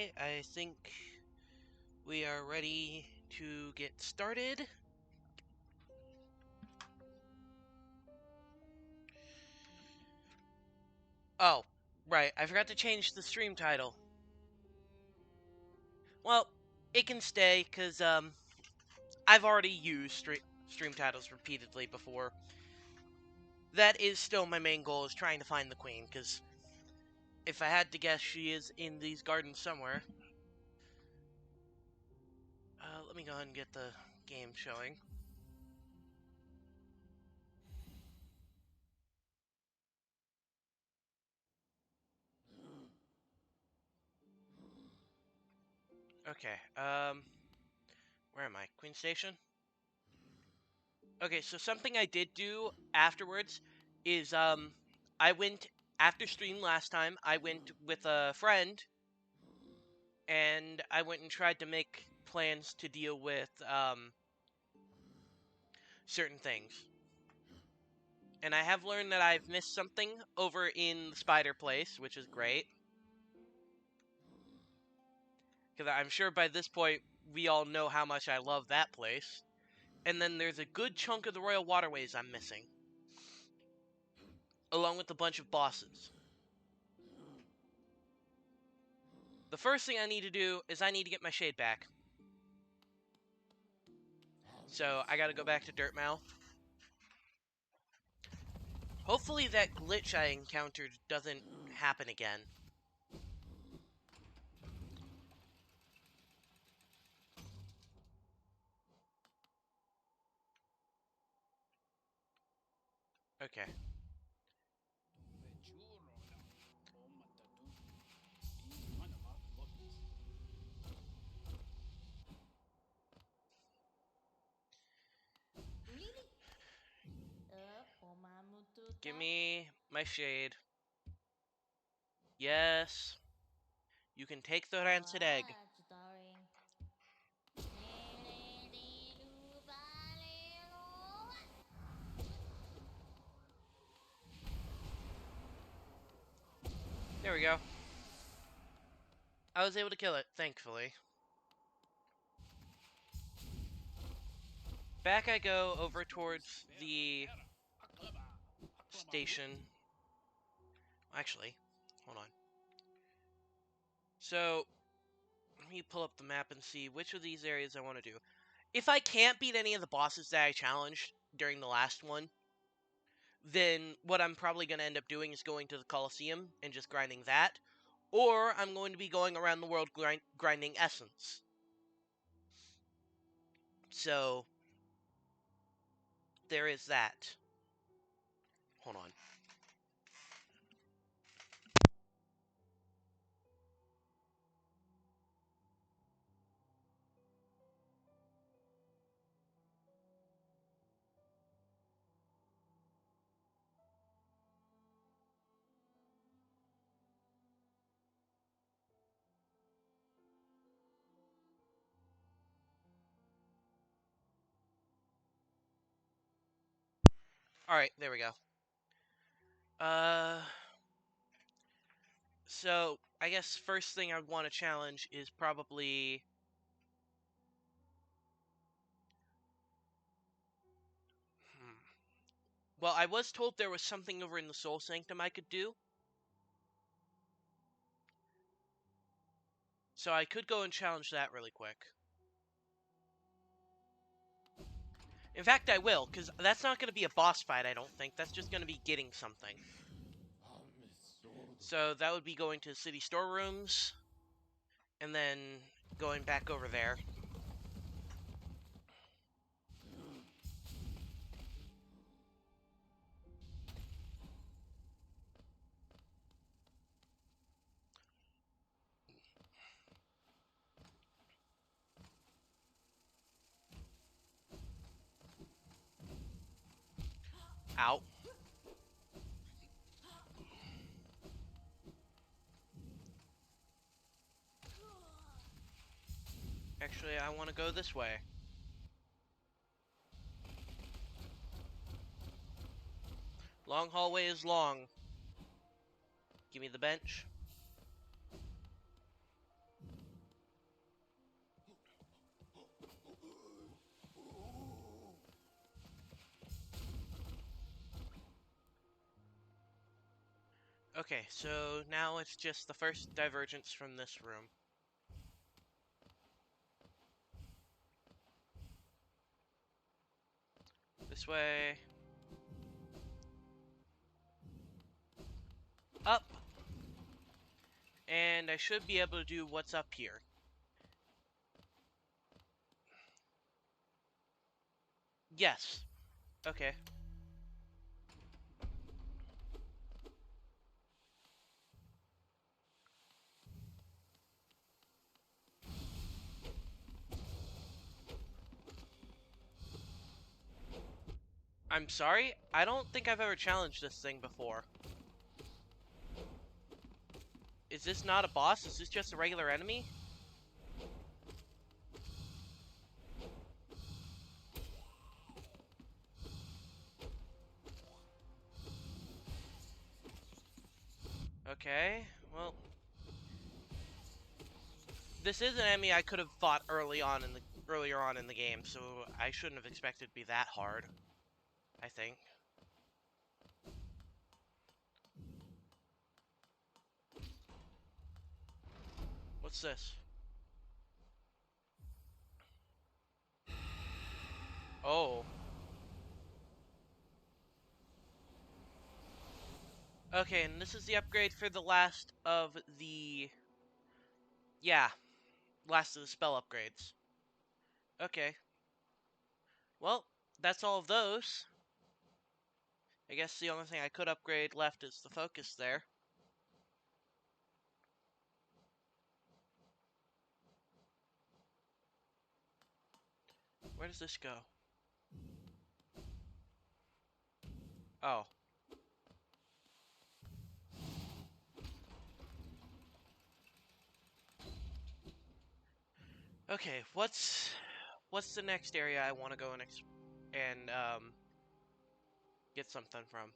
Okay, I think we are ready to get started. Oh, right, I forgot to change the stream title. Well, it can stay, because, I've already used stream titles repeatedly before. That is still my main goal, is trying to find the queen, because if I had to guess, she is in these gardens somewhere. Let me go ahead and get the game showing. Okay, where am I? Queen Station? Okay, so something I did do afterwards is, I went, after stream last time, I went with a friend, and I went and tried to make plans to deal with, certain things. And I have learned that I've missed something over in the spider place, which is great. Because I'm sure by this point, we all know how much I love that place. And then there's a good chunk of the Royal Waterways I'm missing, along with a bunch of bosses. The first thing I need to do is I need to get my shade back. So I gotta go back to Dirtmouth. Hopefully that glitch I encountered doesn't happen again. Okay. Give me my shade. Yes. You can take the rancid egg. There we go. I was able to kill it, thankfully. Back I go over towards the station. Actually, hold on. So, let me pull up the map and see which of these areas I want to do. If I can't beat any of the bosses that I challenged during the last one, then what I'm probably going to end up doing is going to the Colosseum and just grinding that. Or I'm going to be going around the world grinding Essence. So, there is that. Hold on. Alright, there we go. So, I guess first thing I would want to challenge is probably... Well, I was told there was something over in the Soul Sanctum I could do. So I could go and challenge that really quick. In fact, I will, because that's not going to be a boss fight, I don't think. That's just going to be getting something. So that would be going to city storerooms, and then going back over there. Ow. Actually, I want to go this way. Long hallway is long. Give me the bench. Okay, so now it's just the first divergence from this room. This way. Up. And I should be able to do what's up here. Yes. Okay. I'm sorry? I don't think I've ever challenged this thing before. Is this not a boss? Is this just a regular enemy? Okay, well... This is an enemy I could have fought earlier on in the game, so I shouldn't have expected it to be that hard. I think. What's this? Oh. Okay, and this is the upgrade for the last of the... Yeah, last of the spell upgrades. Okay. Well, that's all of those. I guess the only thing I could upgrade left is the focus there. Where does this go? Oh. Okay, what's the next area I want to go and get something from?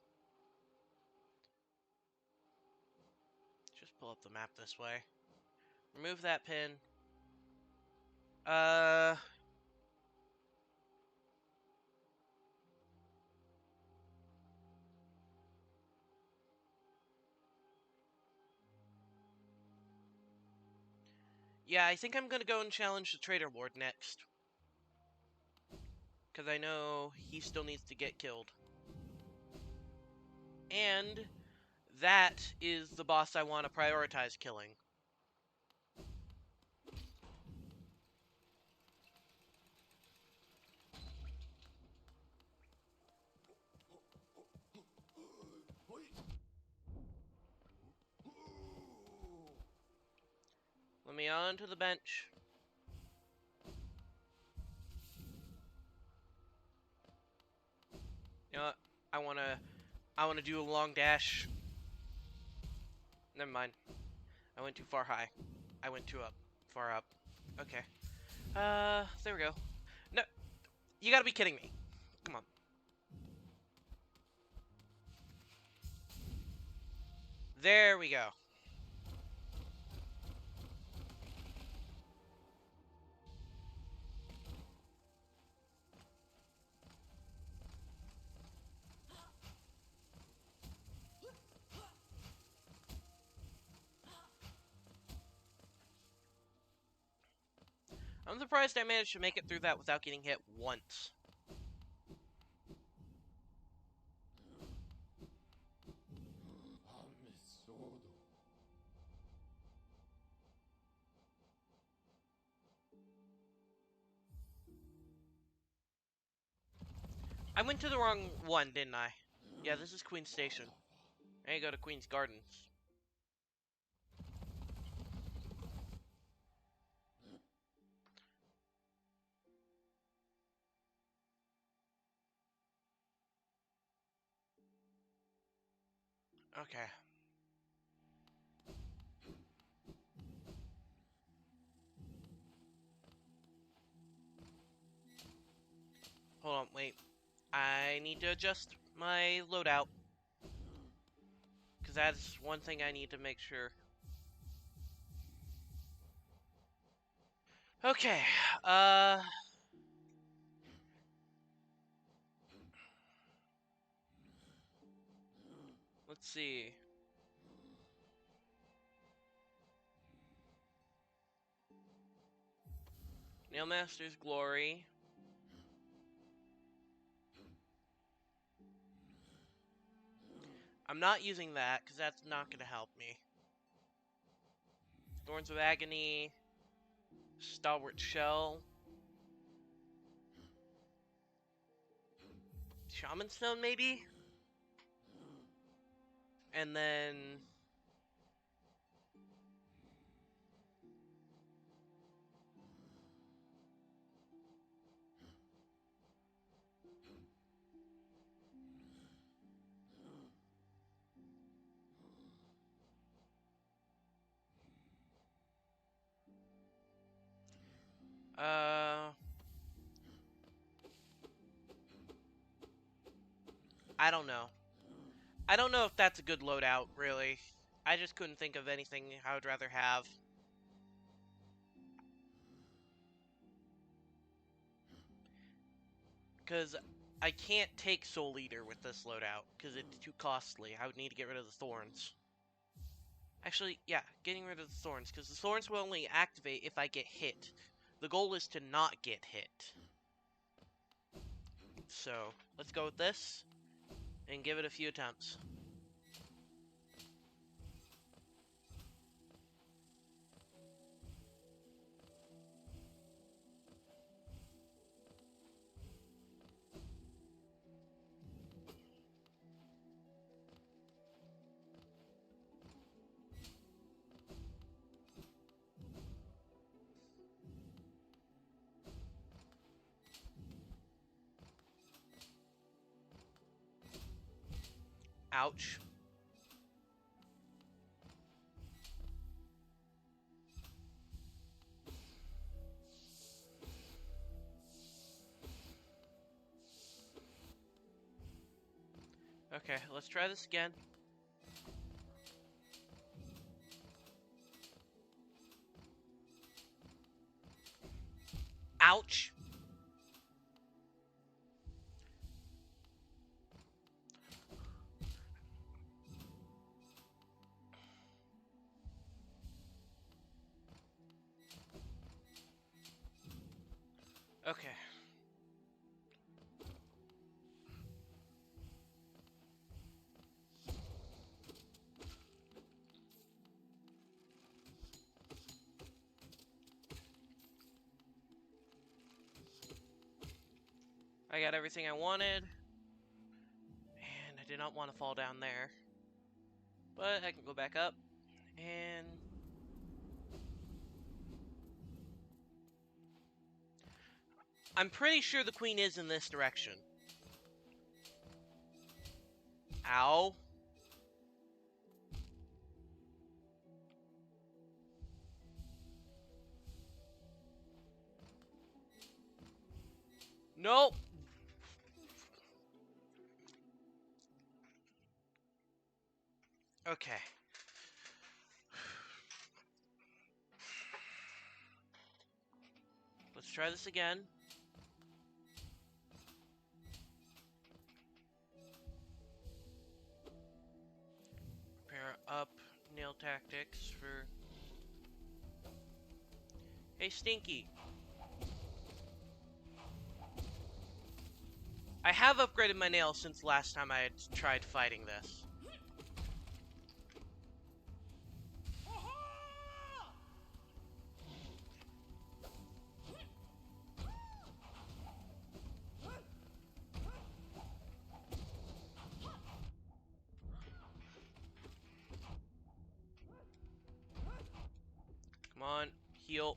Just pull up the map this way. Remove that pin. Uh... Yeah, I think I'm gonna go and challenge the Trader Lord next. Because I know he still needs to get killed. And that is the boss I want to prioritize killing. Let me onto the bench. You know what? I wanna do a long dash. Never mind. I went too far high. I went too far up. Okay. There we go. No, you gotta be kidding me. Come on. There we go. I'm surprised I managed to make it through that without getting hit once. I went to the wrong one, didn't I? Yeah, this is Queen's Station. I need to go to Queen's Gardens. Okay. Hold on, wait. I need to adjust my loadout. Because that's one thing I need to make sure. Okay, let's see. Nailmaster's Glory. I'm not using that, because that's not going to help me. Thorns of Agony. Stalwart Shell. Shaman Stone, maybe? And then... I don't know. I don't know if that's a good loadout, really. I just couldn't think of anything I would rather have. Because I can't take Soul Eater with this loadout, because it's too costly. I would need to get rid of the Thorns. Actually, yeah, getting rid of the Thorns, because the Thorns will only activate if I get hit. The goal is to not get hit. So, let's go with this, and give it a few attempts. Ouch. Okay, let's try this again. Ouch! Okay. I got everything I wanted. And I did not want to fall down there. But I can go back up. And... I'm pretty sure the queen is in this direction. Ow. Nope. Okay. Let's try this again. Prepare up nail tactics for... Hey, Stinky. I have upgraded my nails since last time I had tried fighting this. Come on, heal.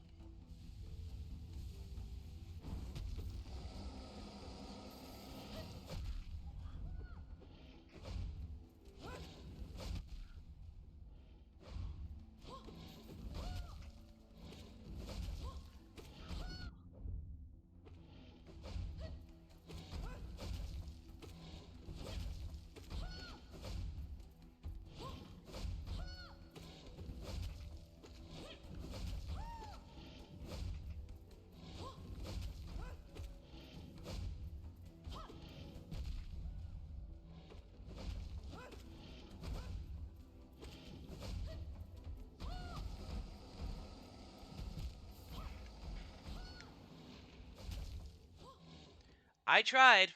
I tried.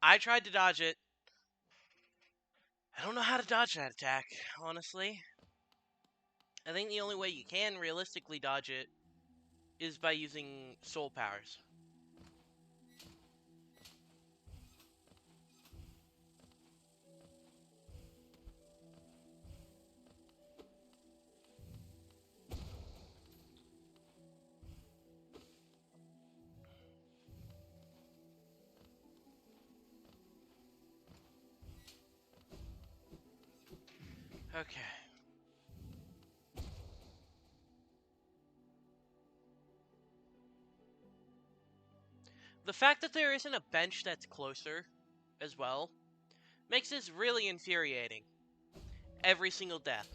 I tried to dodge it. I don't know how to dodge that attack, honestly. I think the only way you can realistically dodge it is by using soul powers. Okay. The fact that there isn't a bench that's closer as well makes this really infuriating. Every single death.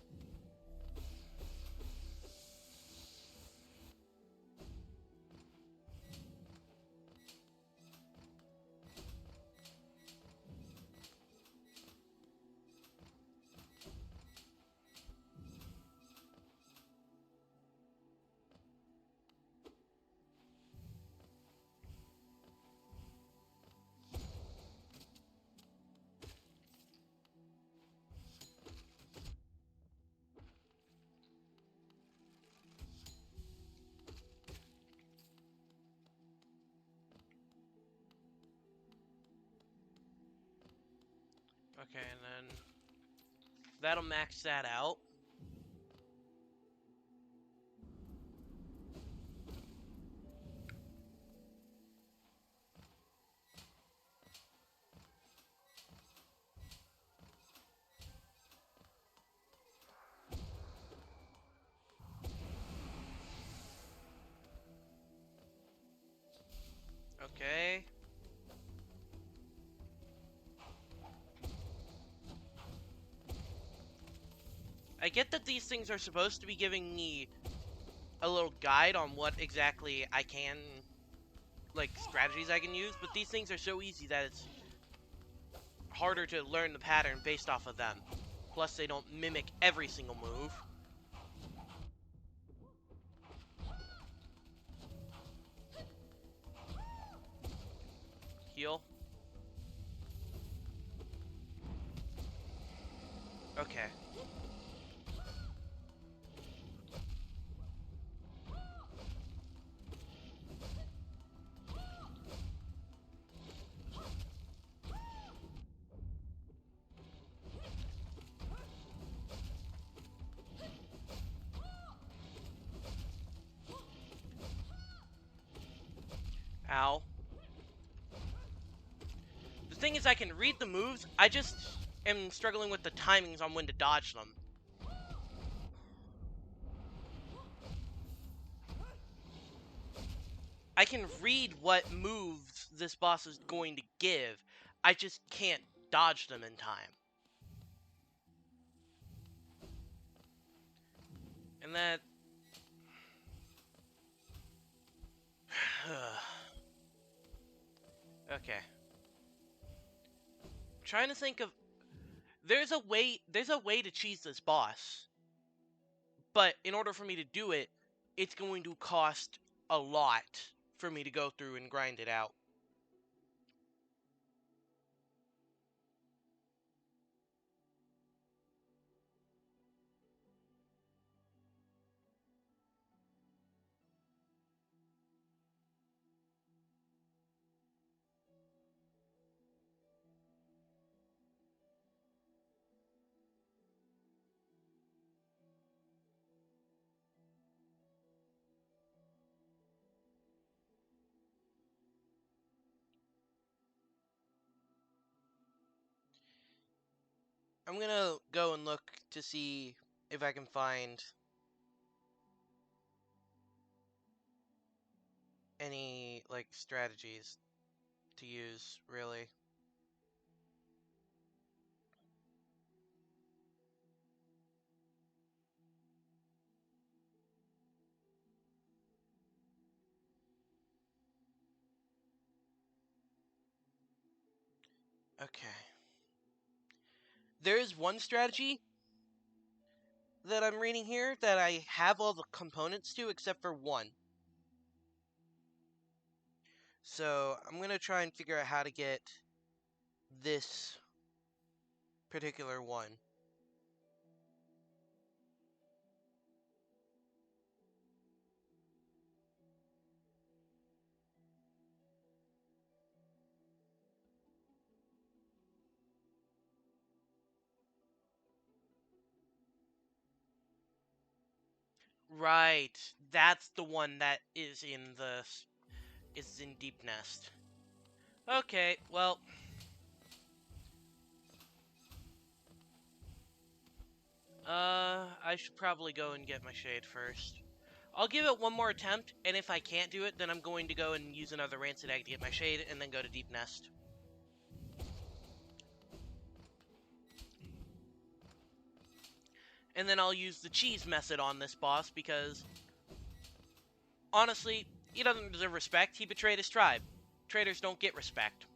Okay, and then that'll max that out. Okay. I get that these things are supposed to be giving me a little guide on what exactly I can, like, strategies I can use, but these things are so easy that it's harder to learn the pattern based off of them. Plus, they don't mimic every single move. Heal. Okay. Ow. The thing is, I can read the moves, I just am struggling with the timings on when to dodge them. I can read what moves this boss is going to give, I just can't dodge them in time. And that... Okay. I'm trying to think of... There's a way to cheese this boss. But in order for me to do it, it's going to cost a lot for me to go through and grind it out. I'm gonna go and look to see if I can find any, like, strategies to use, really. Okay. There is one strategy that I'm reading here that I have all the components to except for one. So I'm gonna try and figure out how to get this particular one. Right, that's the one that is in Deep Nest. Okay, well, I should probably go and get my shade first. I'll give it one more attempt, and if I can't do it, then I'm going to go and use another rancid egg to get my shade, and then go to Deep Nest. And then I'll use the cheese method on this boss, because, honestly, he doesn't deserve respect. He betrayed his tribe. Traitors don't get respect.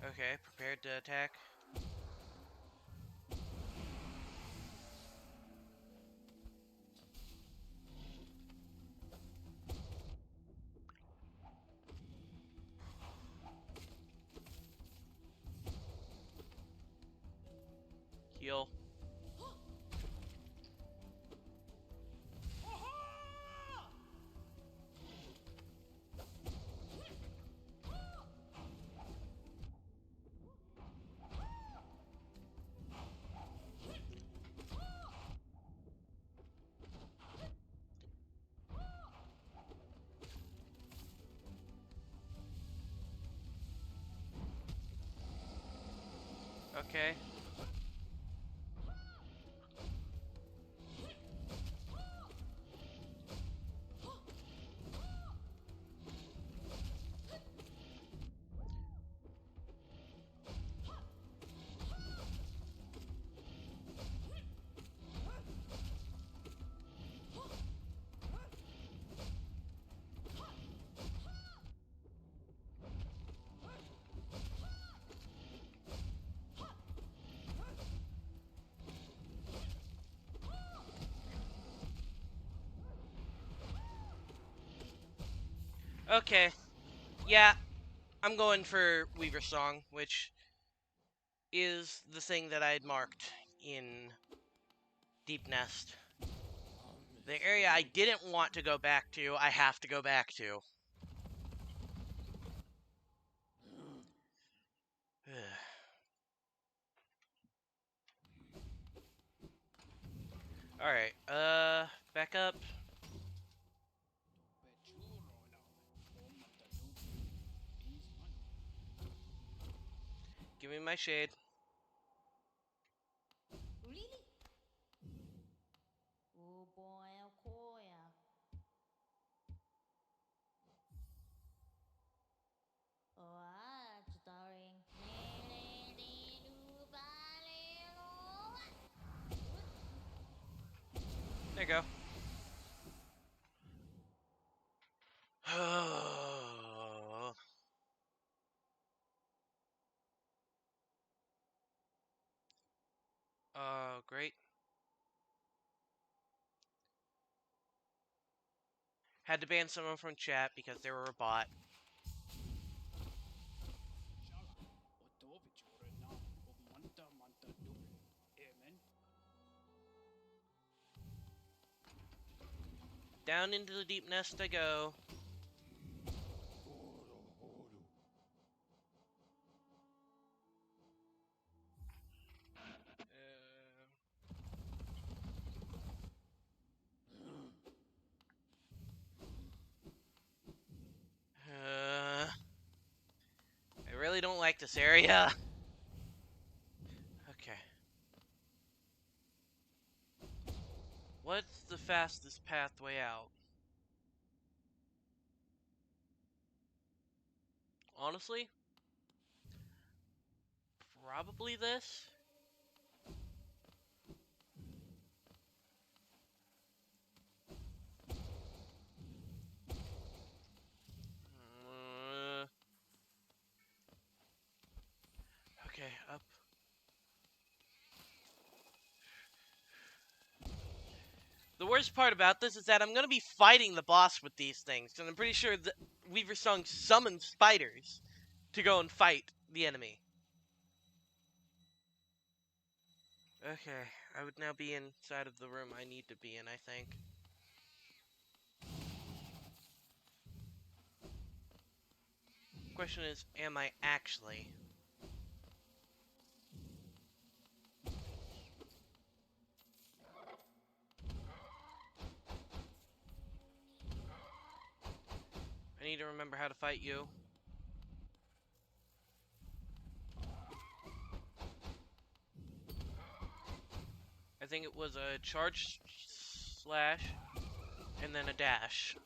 Okay, prepared to attack. Heal. Okay. Okay. Yeah, I'm going for Weaver Song, which is the thing that I had marked in Deep Nest. The area I didn't want to go back to, I have to go back to. Alright, back up. Give me my shade. Really? Oh boy, oh Koya. Oh, starring. There you go. Oh, great. Had to ban someone from chat because they were a bot. Down into the Deep Nest I go. I really don't like this area. Okay. What's the fastest pathway out? Honestly, probably this. Okay, up. The worst part about this is that I'm gonna be fighting the boss with these things, and I'm pretty sure that Weaver Song summons spiders to go and fight the enemy. Okay, I would now be inside of the room I need to be in, I think. Question is, am I actually? I need to remember how to fight you. I think it was a charge slash and then a dash.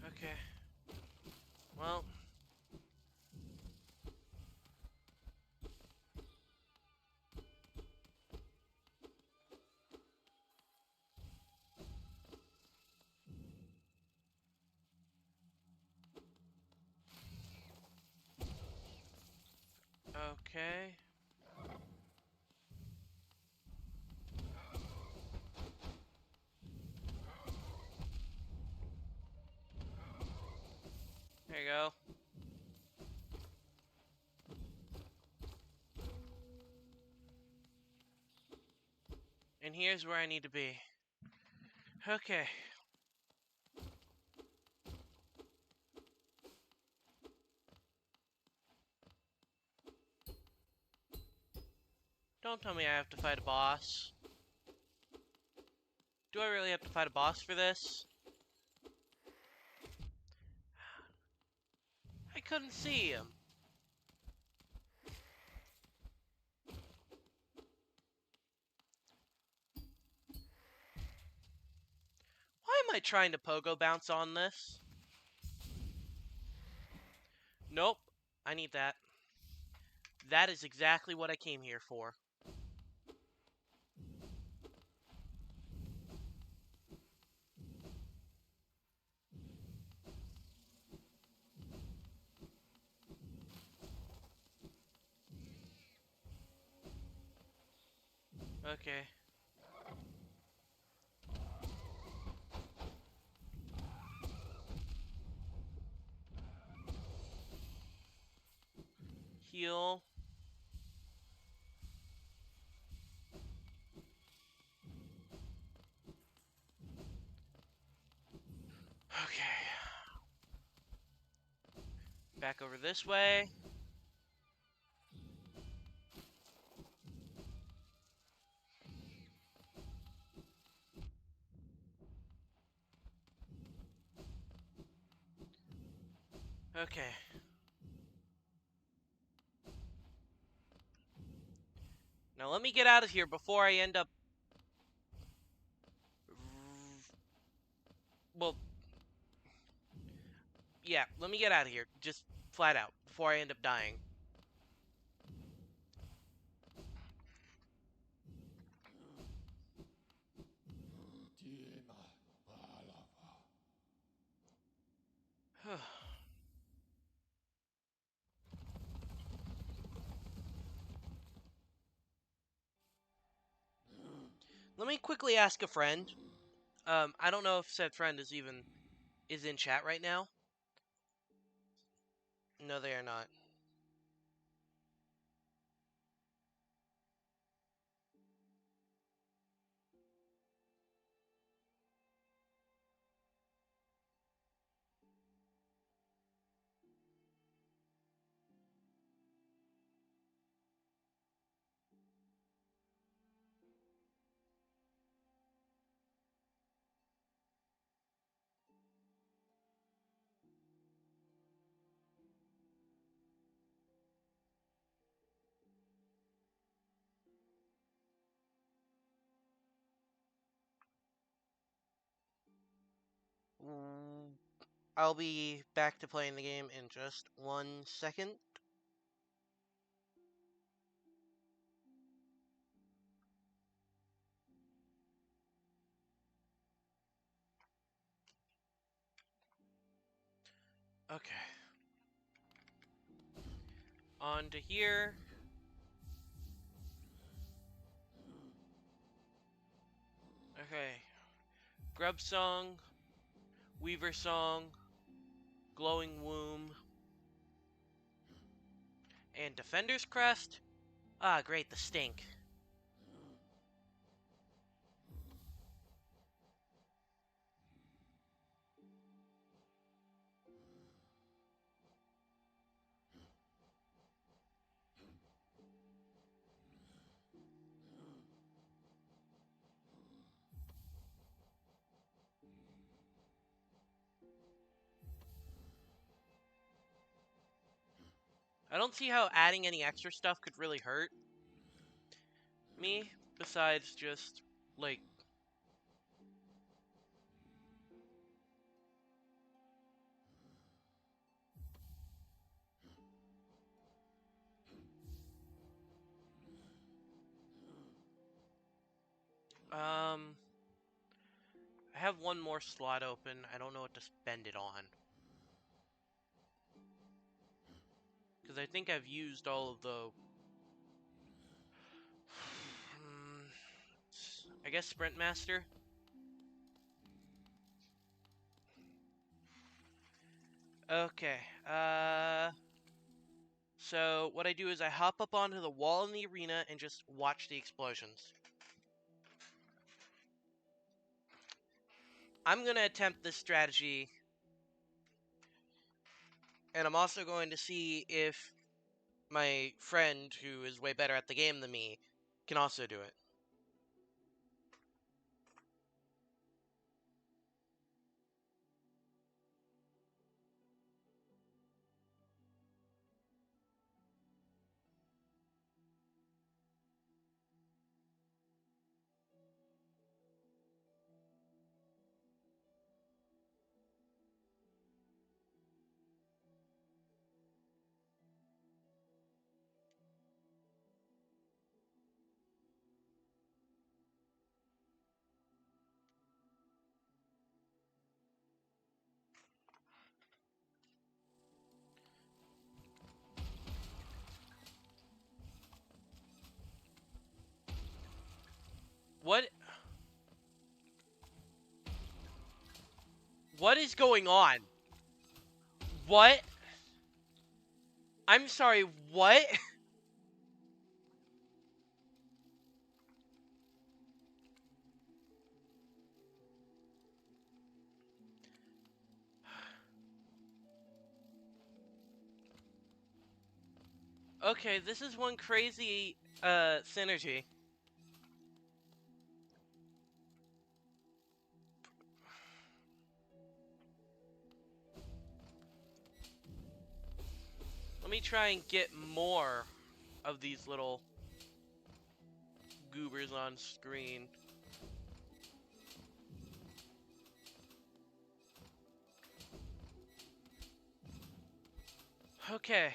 Okay. Well. Okay. There you go. And here's where I need to be. Okay. Don't tell me I have to fight a boss. Do I really have to fight a boss for this? I couldn't see him. Why am I trying to pogo bounce on this? Nope. I need that. That is exactly what I came here for. Okay. Heal. Okay. Back over this way. Okay. Now let me get out of here before I end up... Well, yeah, let me get out of here. Just flat out, before I end up dying. Let me quickly ask a friend. I don't know if said friend is in chat right now. No, they are not. I'll be back to playing the game in just 1 second. Okay. On to here. Okay. Grub Song, Weaver Song, Glowing Womb, and Defender's Crest. Ah, great, the stink. I don't see how adding any extra stuff could really hurt me, besides just, like... I have one more slot open. I don't know what to spend it on. Because I think I've used all of the... I guess Sprint Master? Okay, so what I do is I hop up onto the wall in the arena and just watch the explosions. I'm going to attempt this strategy, and I'm also going to see if my friend, who is way better at the game than me, can also do it. What? What is going on? What? I'm sorry, what? Okay, this is one crazy, synergy. Let me try and get more of these little goobers on screen. Okay.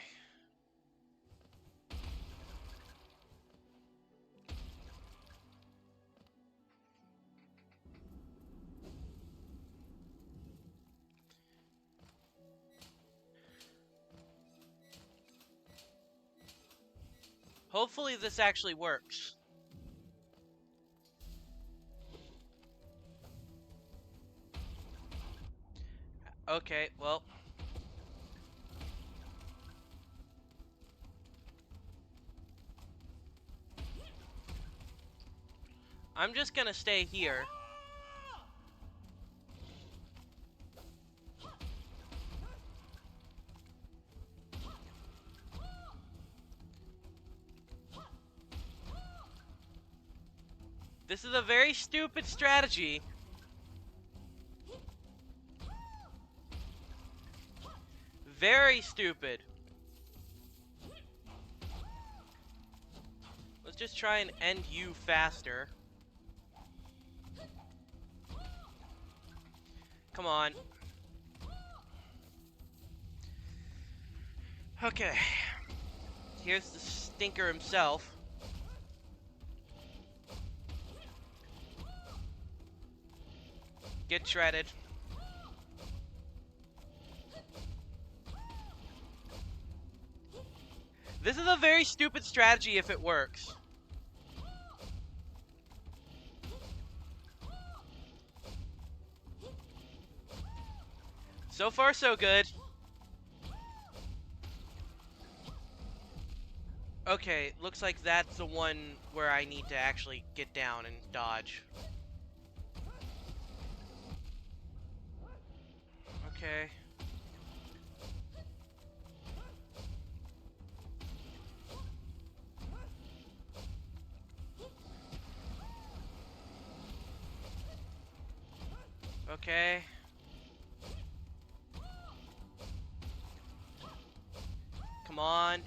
Hopefully this actually works. Okay, well. I'm just gonna stay here. This is a very stupid strategy. Very stupid. Let's just try and end you faster. Come on. Okay. Here's the stinker himself. Get shredded. This is a very stupid strategy if it works. So far, so good. Okay, looks like that's the one where I need to actually get down and dodge. Okay. Okay. Come on.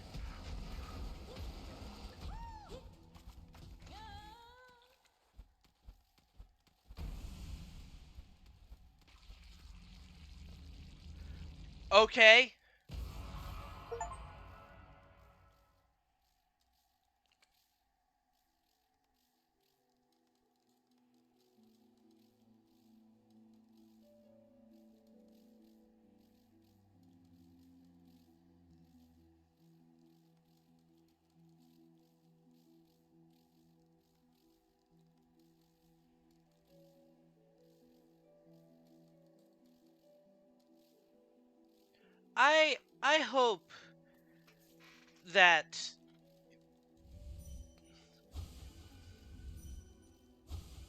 Okay. I hope that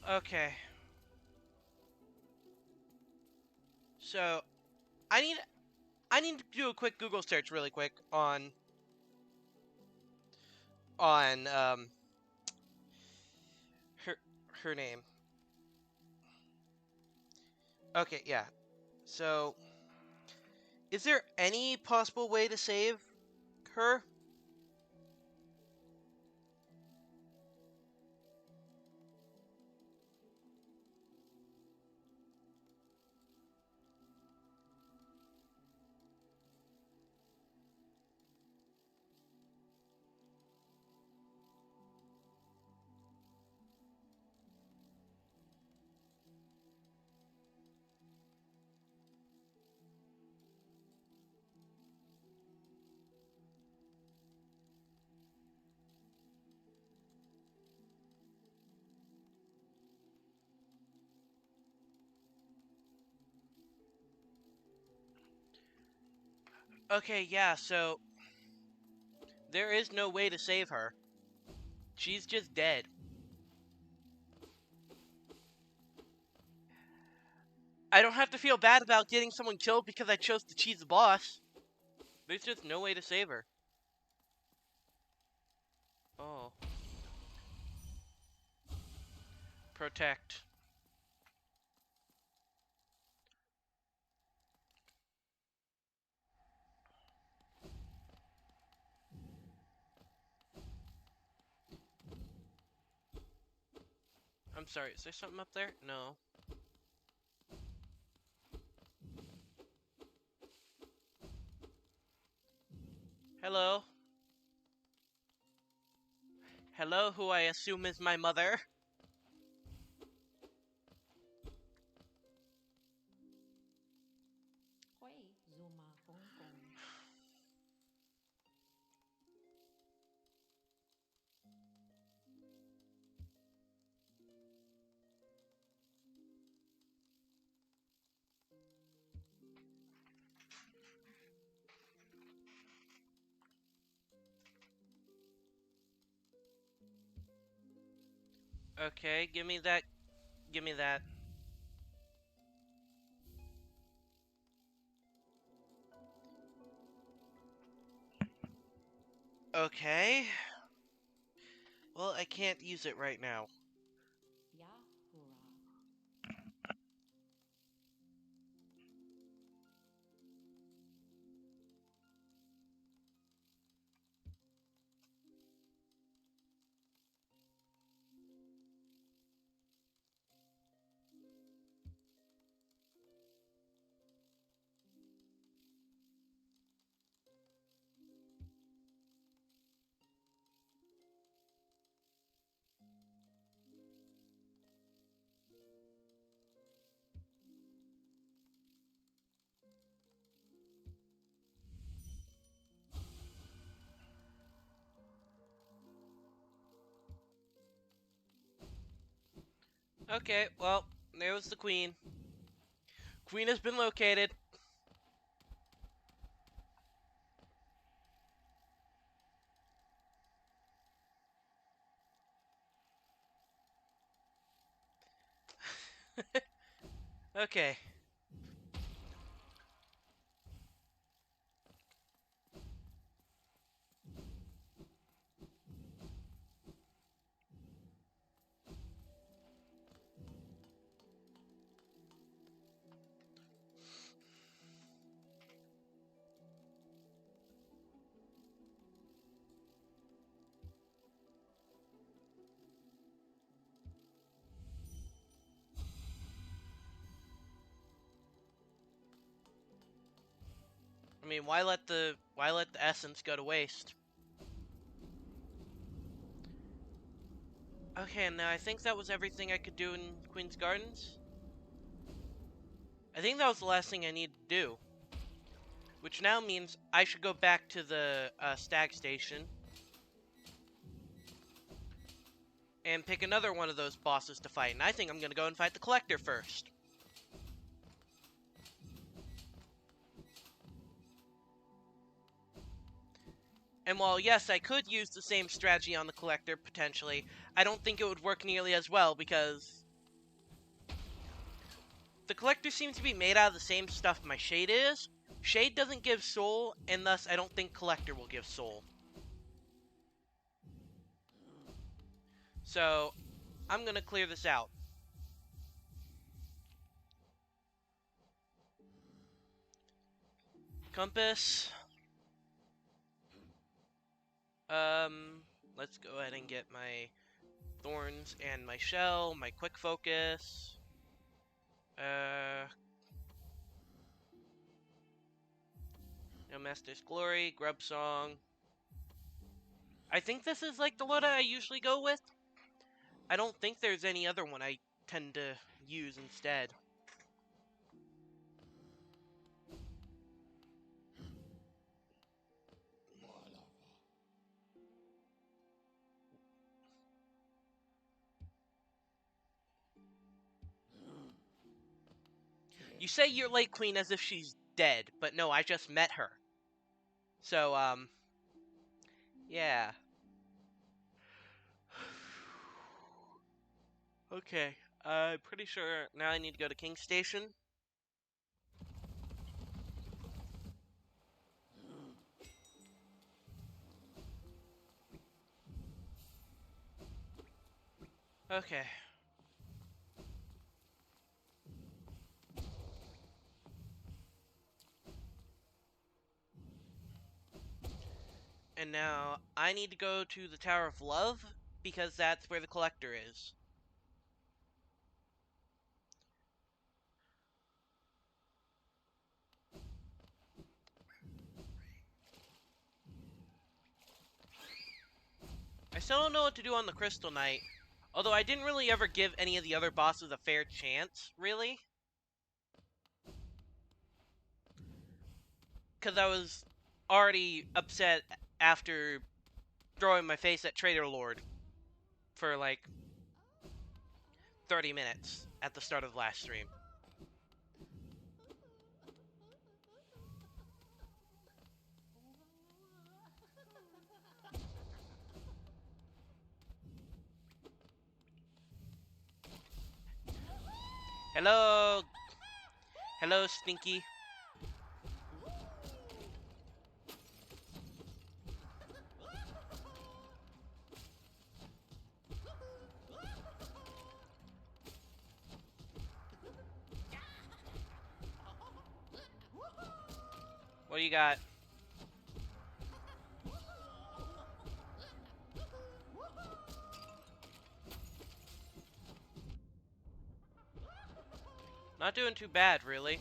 okay. So, I need I need to do a quick Google search really quick on her her name. Okay, yeah. So, is there any possible way to save her? Okay, yeah, so there is no way to save her. She's just dead. I don't have to feel bad about getting someone killed because I chose to cheese the boss. There's just no way to save her. Oh. Protect. I'm sorry, is there something up there? No. Hello? Hello, who I assume is my mother? Oi, Zuma Kong Kong. Okay, give me that. Give me that. Okay. Well, I can't use it right now. Yahura. Okay, well, there was the queen. Queen has been located. Okay. I mean, why let the essence go to waste? Okay, now I think that was everything I could do in Queen's Gardens. I think that was the last thing I needed to do. Which now means I should go back to the stag station and pick another one of those bosses to fight. And I think I'm going to go and fight the Collector first. And while, yes, I could use the same strategy on the Collector, potentially, I don't think it would work nearly as well because the Collector seems to be made out of the same stuff my Shade is. Shade doesn't give soul, and thus I don't think Collector will give soul. So, I'm going to clear this out. Compass. Let's go ahead and get my thorns and my shell, my quick focus. No Master's Glory, Grub Song. I think this is like the Loda I usually go with. I don't think there's any other one I tend to use instead. You say you're late, Queen, as if she's dead, but no, I just met her. So, yeah. Okay, I'm pretty sure now I need to go to King Station. Okay. And now I need to go to the Tower of Love because that's where the Collector is. I still don't know what to do on the Crystal Knight. Although I didn't really ever give any of the other bosses a fair chance, really. Because I was already upset after throwing my face at Trader Lord for like 30 minutes at the start of the last stream. Hello! Hello, Stinky. What do you got? Not doing too bad, really.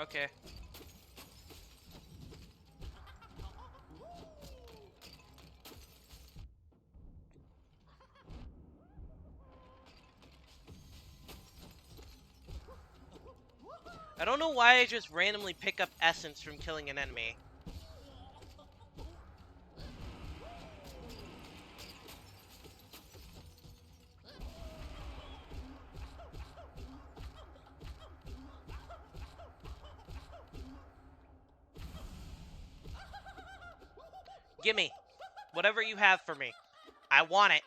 Okay. I don't know why I just randomly pick up essence from killing an enemy. Gimme. Whatever you have for me. I want it.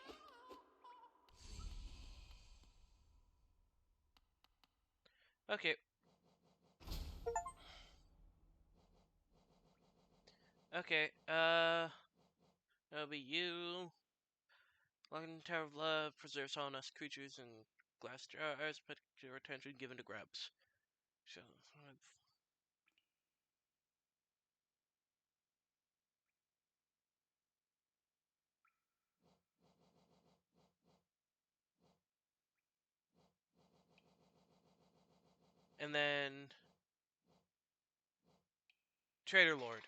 Okay. Okay, that'll be you. Locking Tower of Love preserves all us creatures in glass jars, particular attention given to grubs. And then Trader Lord.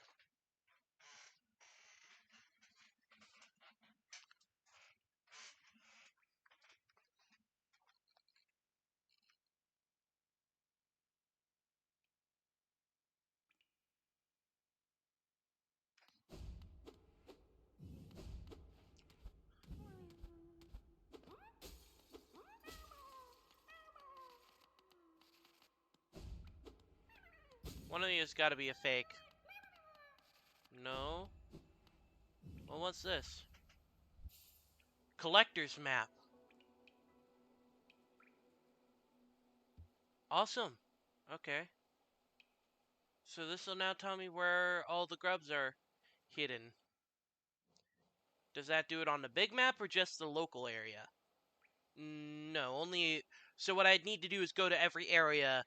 One of these has got to be a fake. No. Well, what's this? Collector's map. Awesome. Okay. So this will now tell me where all the grubs are hidden. Does that do it on the big map or just the local area? No, only... So what I'd need to do is go to every area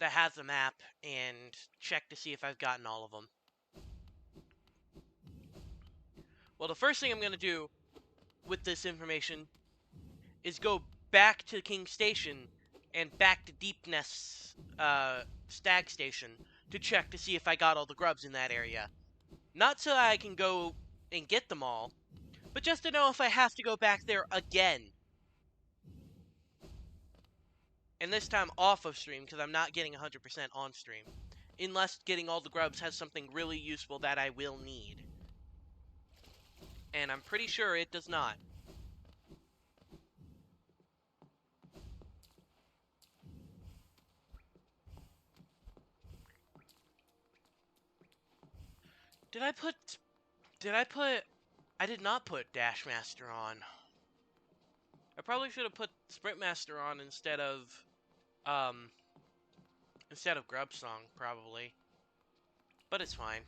that has a map and check to see if I've gotten all of them. Well, the first thing I'm going to do with this information is go back to King Station and back to Deep Nest's Stag Station to check to see if I got all the grubs in that area. Not so I can go and get them all, but just to know if I have to go back there again. And this time off of stream, because I'm not getting 100% on stream. Unless getting all the grubs has something really useful that I will need. And I'm pretty sure it does not. Did I put... I did not put Dash Master on. I probably should have put Sprint Master on instead of Grub Song, probably. But it's fine.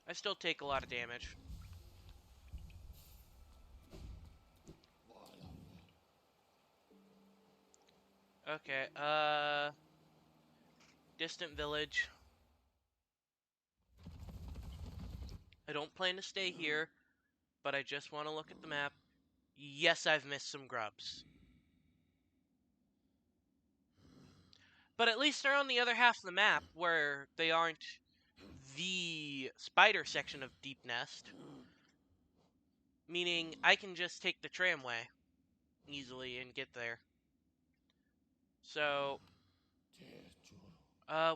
I still take a lot of damage. Okay, Distant Village. I don't plan to stay here, but I just want to look at the map. Yes, I've missed some grubs. But at least they're on the other half of the map, where they aren't the spider section of Deep Nest. Meaning, I can just take the tramway easily and get there. So,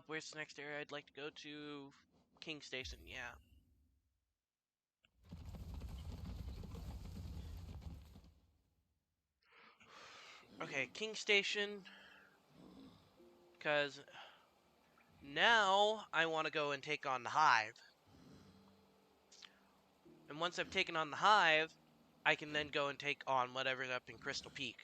where's the next area I'd like to go to? King Station, yeah. Okay, King Station. Because now I want to go and take on the Hive. And once I've taken on the Hive, I can then go and take on whatever's up in Crystal Peak.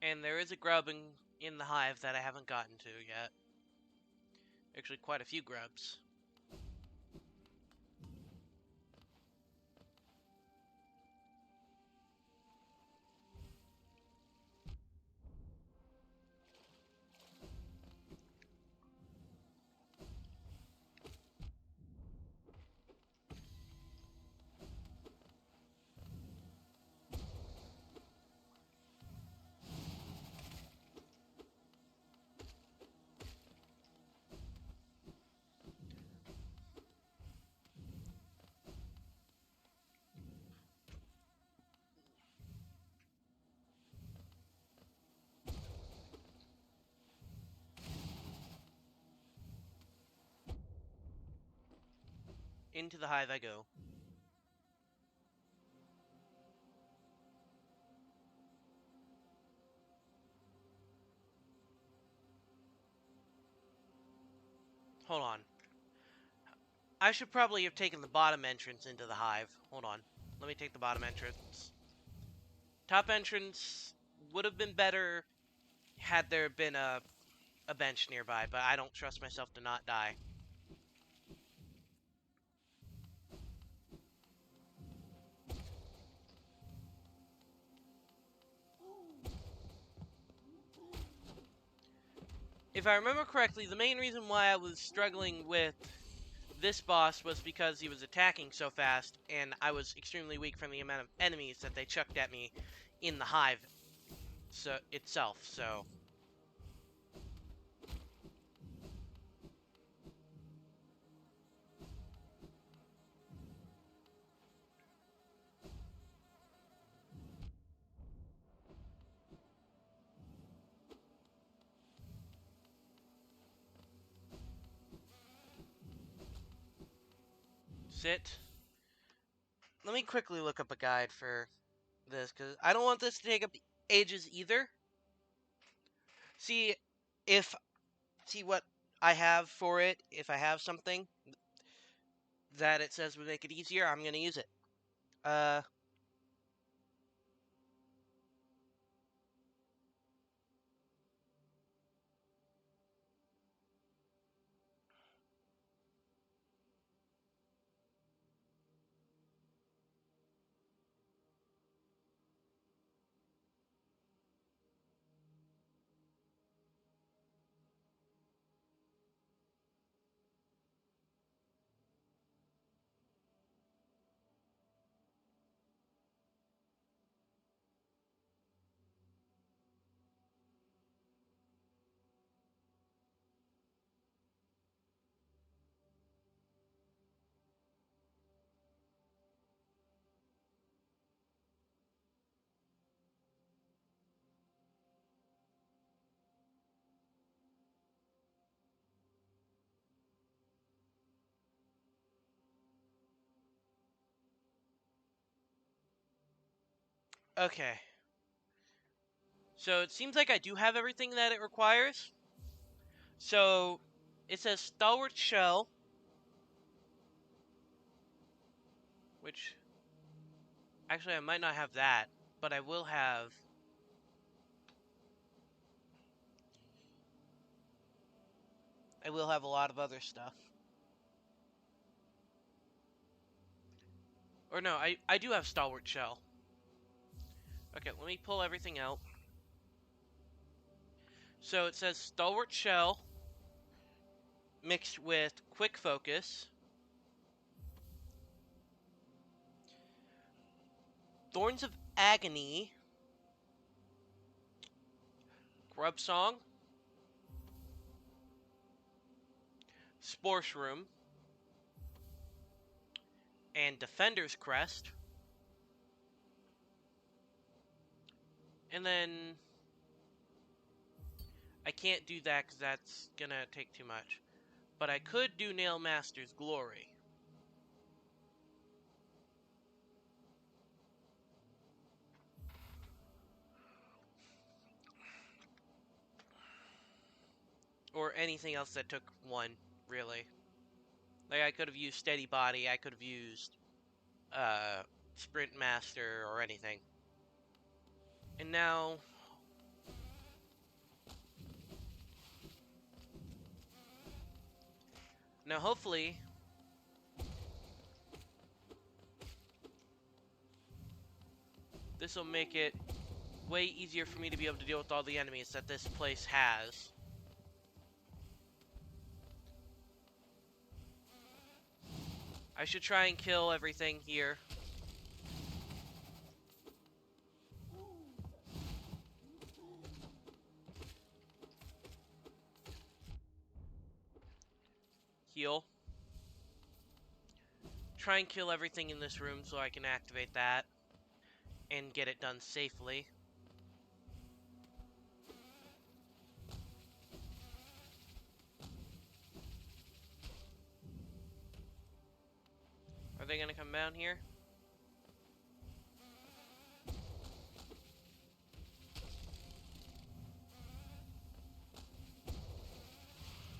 And there is a grub in the Hive that I haven't gotten to yet. Actually, quite a few grubs. Into the hive I go. Hold on. I should probably have taken the bottom entrance into the hive. Hold on. Let me take the bottom entrance. Top entrance would have been better had there been a bench nearby, but I don't trust myself to not die. If I remember correctly, the main reason why I was struggling with this boss was because he was attacking so fast, and I was extremely weak from the amount of enemies that they chucked at me in the hive itself, so... Sit. Let me quickly look up a guide for this, because I don't want this to take up ages either. See if... See what I have for it. If I have something that it says would make it easier, I'm going to use it. Okay. So it seems like I do have everything that it requires. So it says Stalwart Shell, which actually I might not have that, but I will have a lot of other stuff. Or no, I do have Stalwart Shell. Okay, let me pull everything out. So it says Stalwart Shell mixed with Quick Focus, Thorns of Agony, Grub Song, Spore Shroom, and Defender's Crest. And then I can't do that because that's gonna take too much. But I could do Nail Master's Glory. Or anything else that took one, really. Like, I could have used Steady Body, I could have used, Sprint Master, or anything. And now... Now, hopefully... this will make it way easier for me to be able to deal with all the enemies that this place has. I should try and kill everything here. Heal. Try and kill everything in this room so I can activate that. And get it done safely. Are they gonna come down here?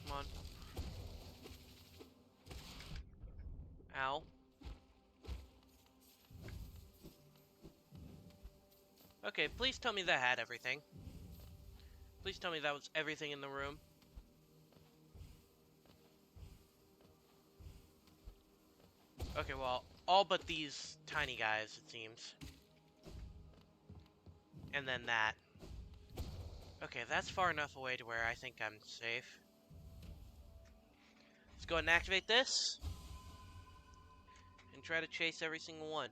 Come on. Ow. Okay, please tell me that had everything. Please tell me that was everything in the room. Okay, well, all but these tiny guys, it seems. And then that. Okay, that's far enough away to where I think I'm safe. Let's go ahead and activate this. And try to chase every single one.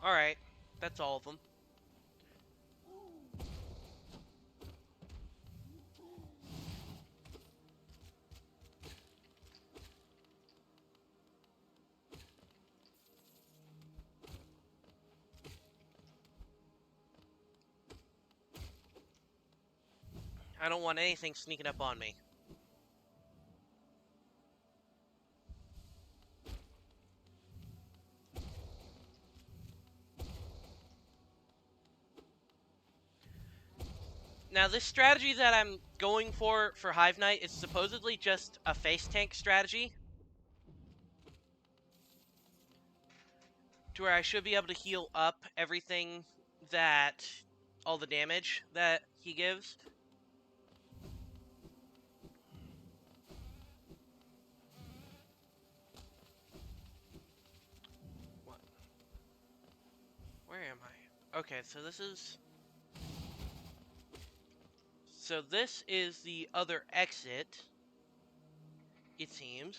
Alright, that's all of them. I don't want anything sneaking up on me. Now, this strategy that I'm going for Hive Knight is supposedly just a face tank strategy. To where I should be able to heal up everything that... all the damage that he gives. What? Where am I? Okay, so this is... So this is the other exit, it seems.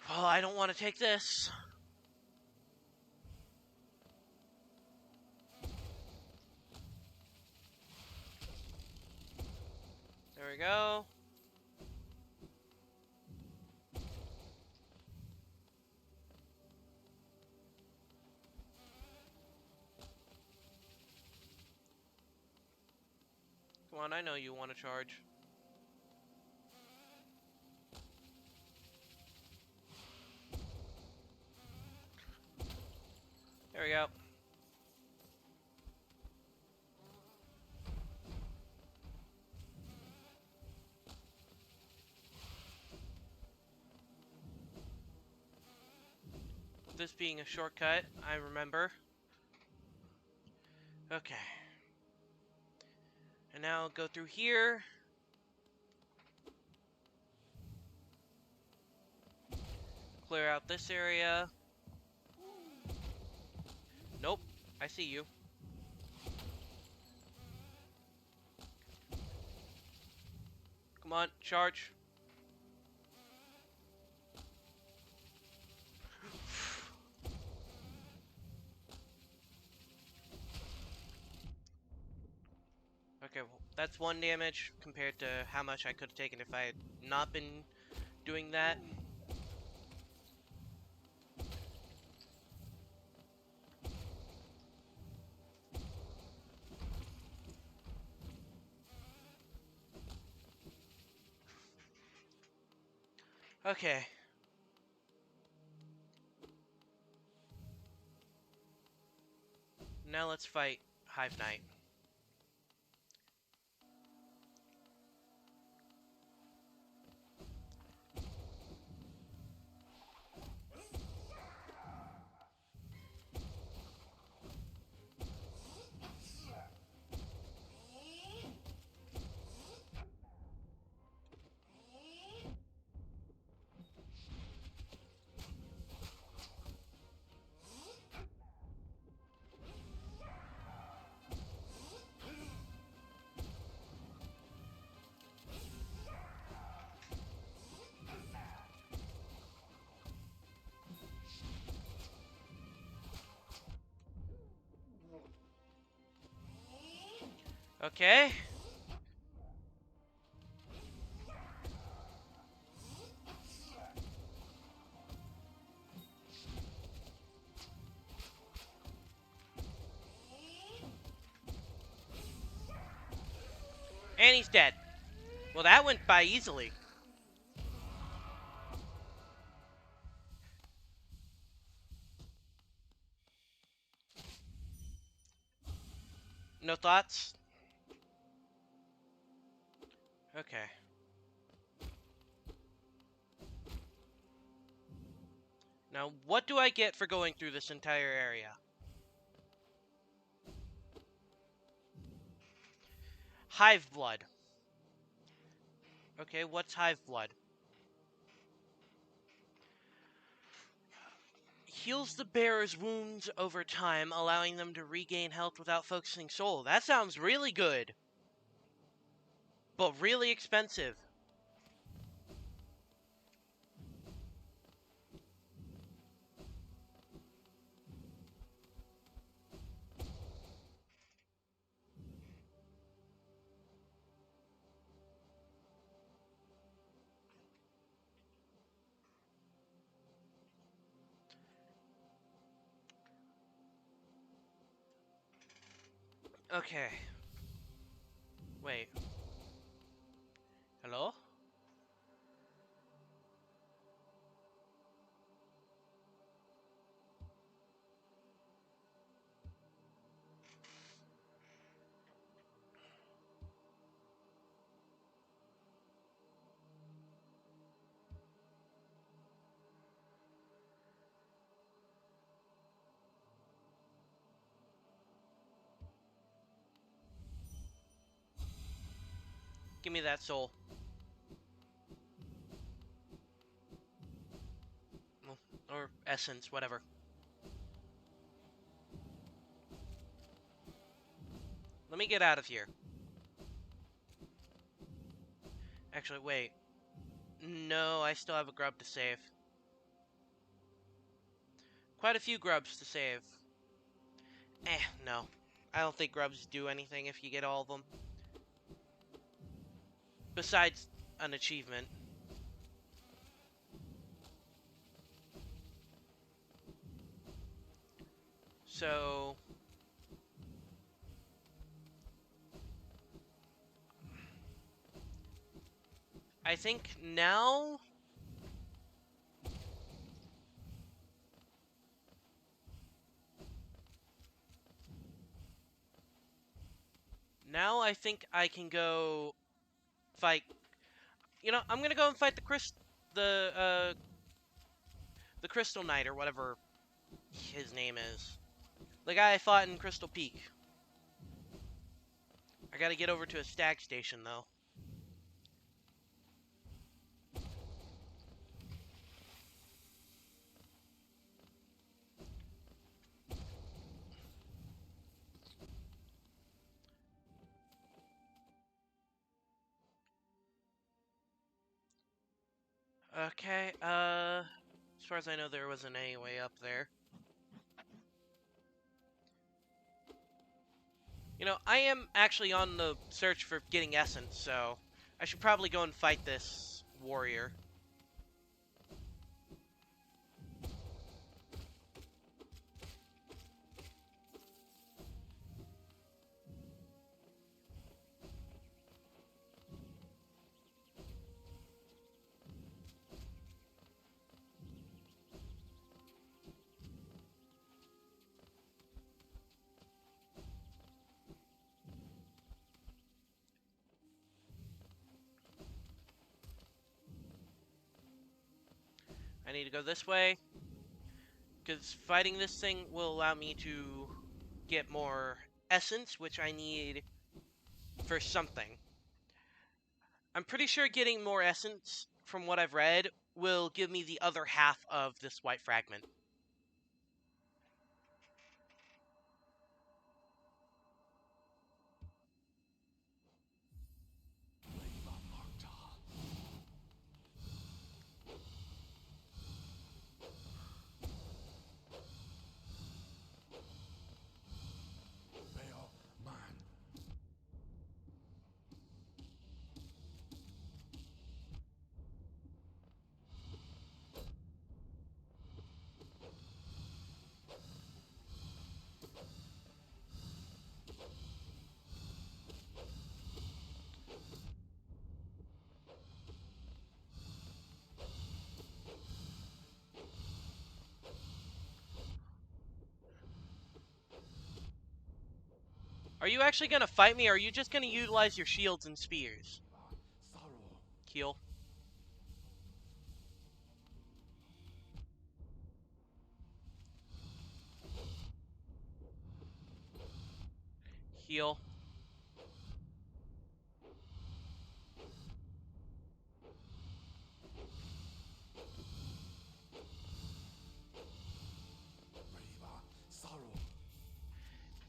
Well, I don't want to take this. There we go. Come on, I know you want to charge. There we go. This being a shortcut, I remember. Okay. And now I'll go through here. Clear out this area. Nope. I see you. Come on, charge. Okay, well, that's one damage compared to how much I could have taken if I had not been doing that. Okay. Now let's fight Hive Knight. Okay. And he's dead. Well, that went by easily. No thoughts? Okay. Now, what do I get for going through this entire area? Hive blood. Okay, what's hive blood? Heals the bearer's wounds over time, allowing them to regain health without focusing soul. That sounds really good, but really expensive. Okay. Wait. Hello? Give me that soul. Or essence, whatever. Let me get out of here. Actually, wait. No, I still have a grub to save. Quite a few grubs to save. No. I don't think grubs do anything if you get all of them. Besides an achievement. So... I think now... Now I think I can go fight... You know, I'm gonna go and fight the Crystal Knight or whatever his name is. The guy I fought in Crystal Peak. I gotta get over to a stag station though. Okay, as far as I know there wasn't any way up there. You know, I am actually on the search for getting essence, so I should probably go and fight this warrior. I need to go this way, because fighting this thing will allow me to get more essence, which I need for something. I'm pretty sure getting more essence, from what I've read, will give me the other half of this white fragment. They are mine. Are you actually gonna fight me, or are you just gonna utilize your shields and spears? Heal. Heal.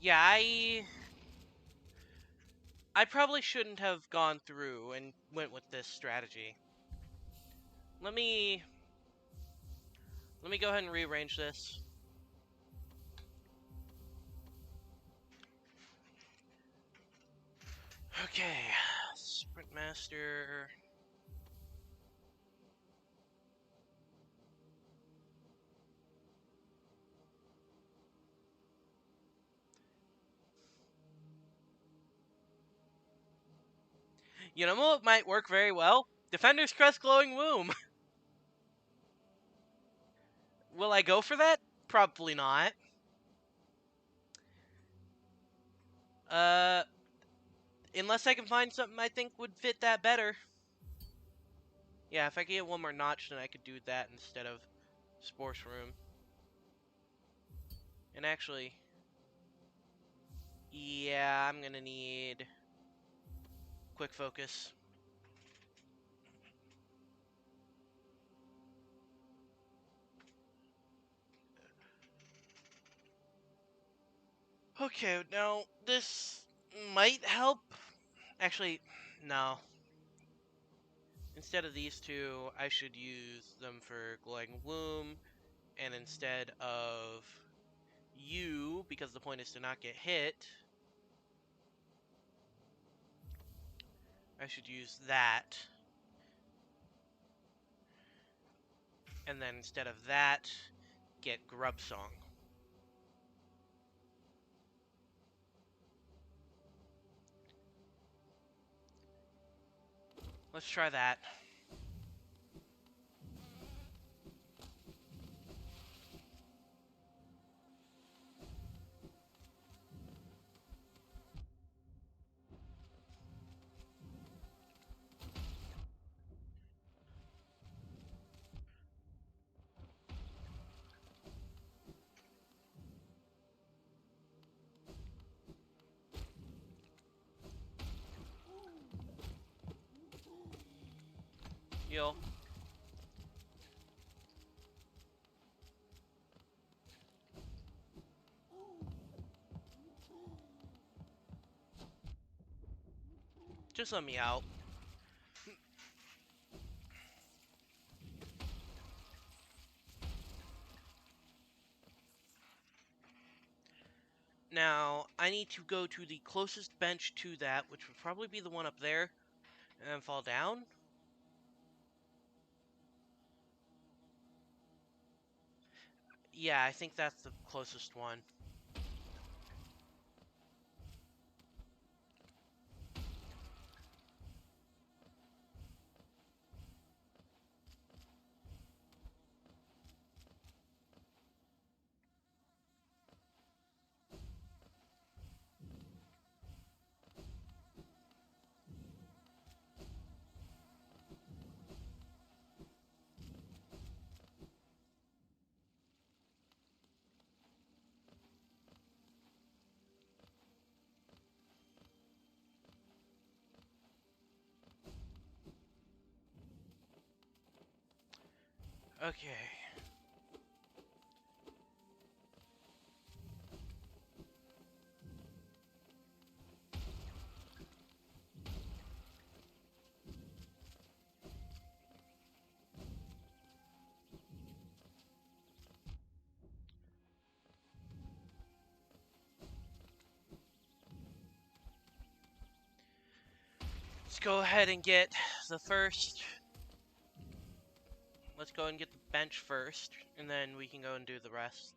Yeah, I probably shouldn't have gone through and went with this strategy. Let me go ahead and rearrange this. Okay, Sprint Master. You know what might work very well? Defender's Crest Glowing Womb. Will I go for that? Probably not. Uh, unless I can find something I think would fit that better. Yeah, if I could get one more notch, then I could do that instead of Sports Room. And actually, yeah, I'm gonna need Quick Focus. Okay, now this might help. Actually, no. Instead of these two, I should use them for Glowing Womb, and instead of you, because the point is to not get hit, I should use that. And then instead of that, get Grub Song. Let's try that. Heal. Just let me out. Now, I need to go to the closest bench to that, which would probably be the one up there, and then fall down. Yeah, I think that's the closest one. Okay. Let's go ahead and get the first. Let's go and get the bench first, and then we can go and do the rest.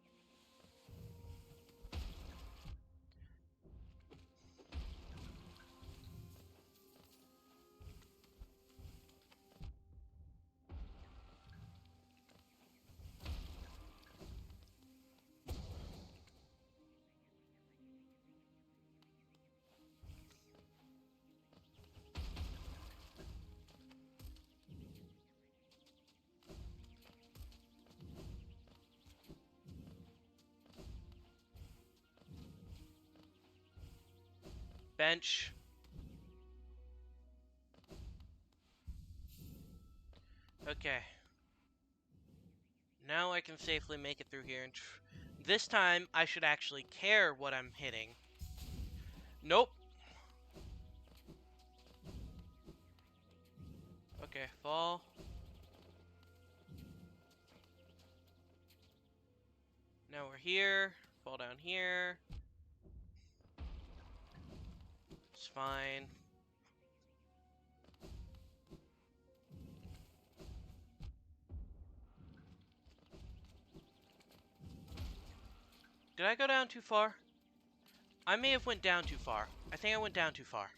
Bench. Okay. Now I can safely make it through here. And this time, I should actually care what I'm hitting. Nope. Okay, fall. Now we're here. Fall down here. It's fine. Did I go down too far? I may have went down too far. I think I went down too far.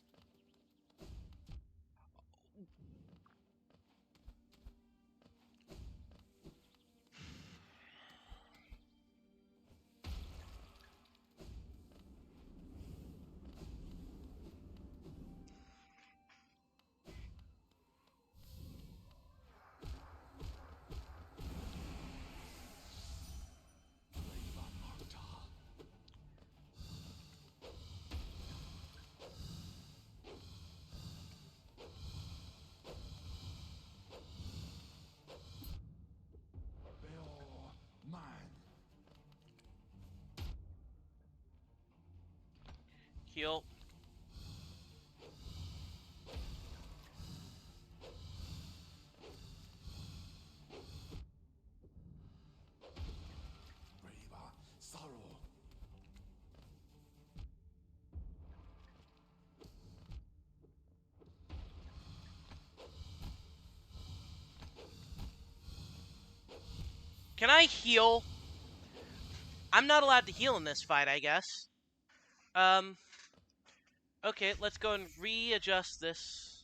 Heal. Can I heal? I'm not allowed to heal in this fight, I guess. Okay, let's go and readjust this.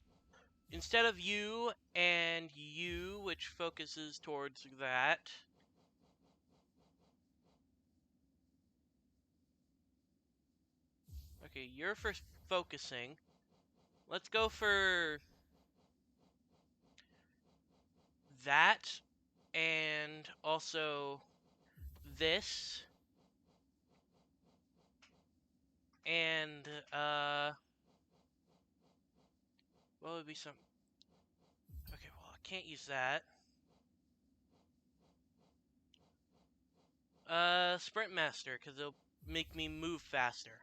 Instead of you and you, which focuses towards that. Okay, you're for focusing. Let's go for that and also this. And, what would be some... Okay, well, I can't use that. Sprint Master, because it'll make me move faster.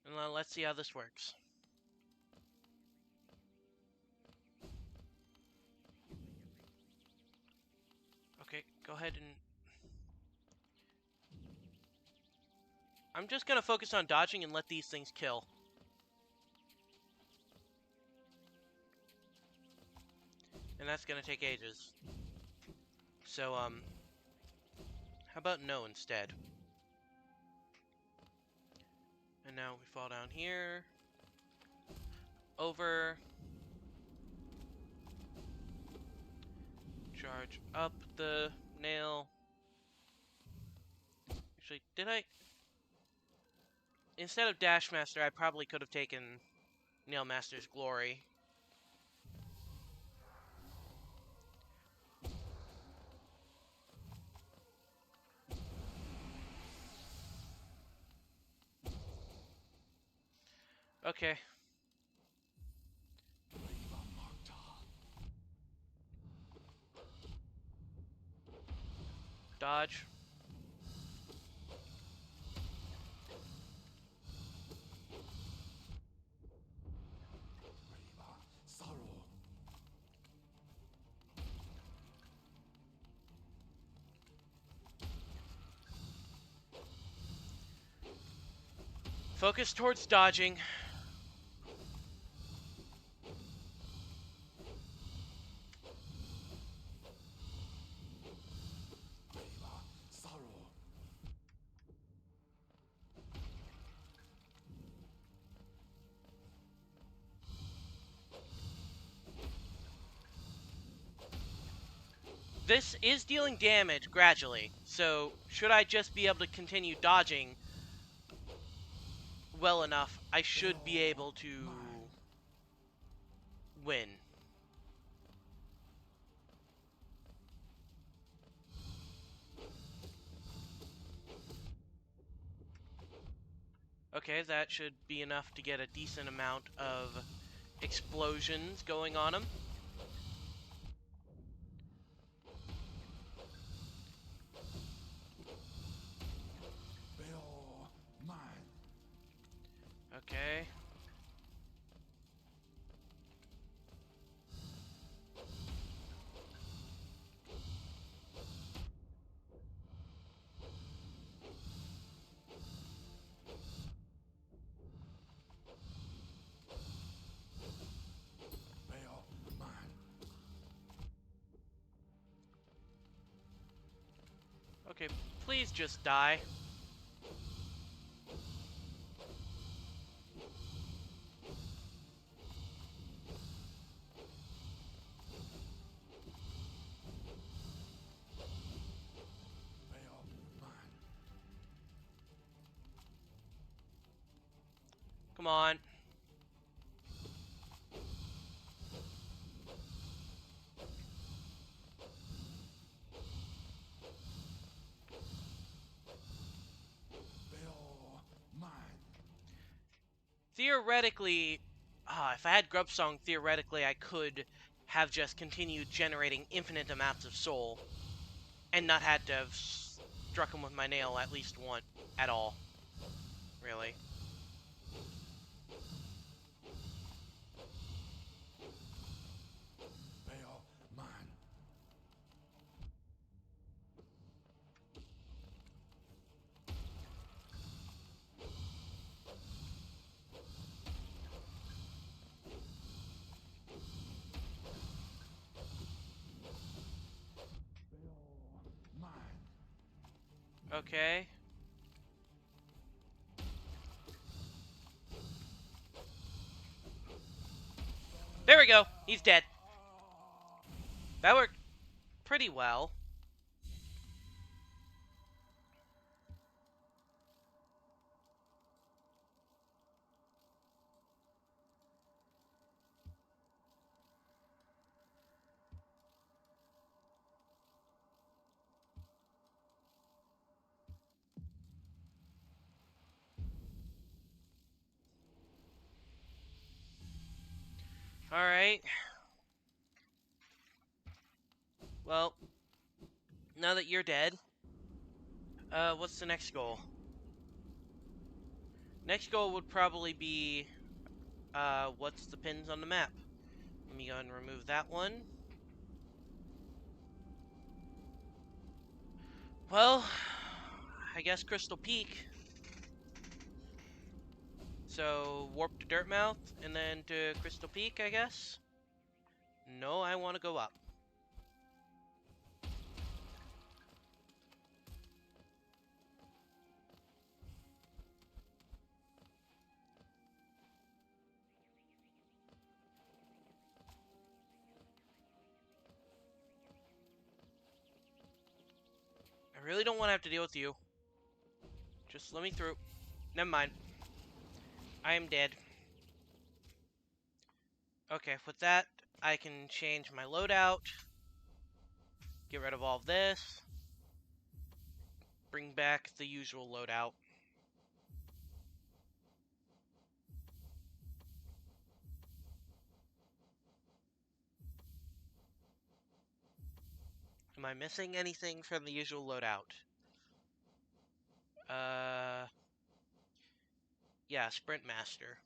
And let's see how this works. Okay, go ahead and... I'm just gonna focus on dodging and let these things kill. And that's gonna take ages. So, how about no instead? And now we fall down here. Over. Charge up the nail. Actually, did I? Instead of Dash Master, I probably could have taken Nail Master's Glory. Okay. Dodge. Focus towards dodging. This is dealing damage gradually, so should I just be able to continue dodging well enough, I should be able to win. Okay, that should be enough to get a decent amount of explosions going on him. Bill, mine. Okay. Bill, mine. Okay, please just die. Bill, mine. Come on. Bill, mine. Theoretically, if I had Grub Song, theoretically I could have just continued generating infinite amounts of soul and not had to have struck him with my nail at least once at all. Really. Bill, mine. Bill, mine. Okay. There we go. He's dead. That worked pretty well. Alright. Well, now that you're dead, what's the next goal? Next goal would probably be, what's the pins on the map? Let me go and remove that one. Well, I guess Crystal Peak. So, warp to Dirtmouth, and then to Crystal Peak, I guess? No, I want to go up. I really don't want to have to deal with you. Just let me through. Never mind. I am dead. Okay, with that, I can change my loadout. Get rid of all of this. Bring back the usual loadout. Am I missing anything from the usual loadout? Yeah, Sprint Master.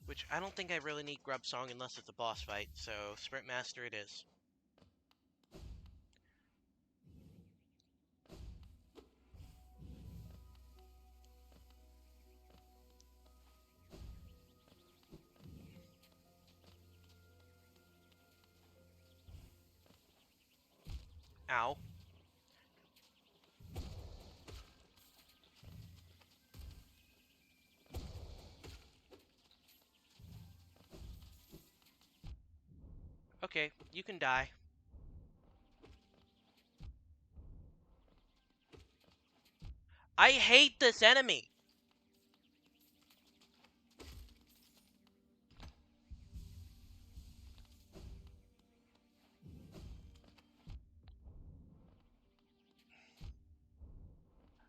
Which I don't think I really need Grub Song unless it's a boss fight, so Sprint Master it is. Ow. Okay, you can die. I hate this enemy!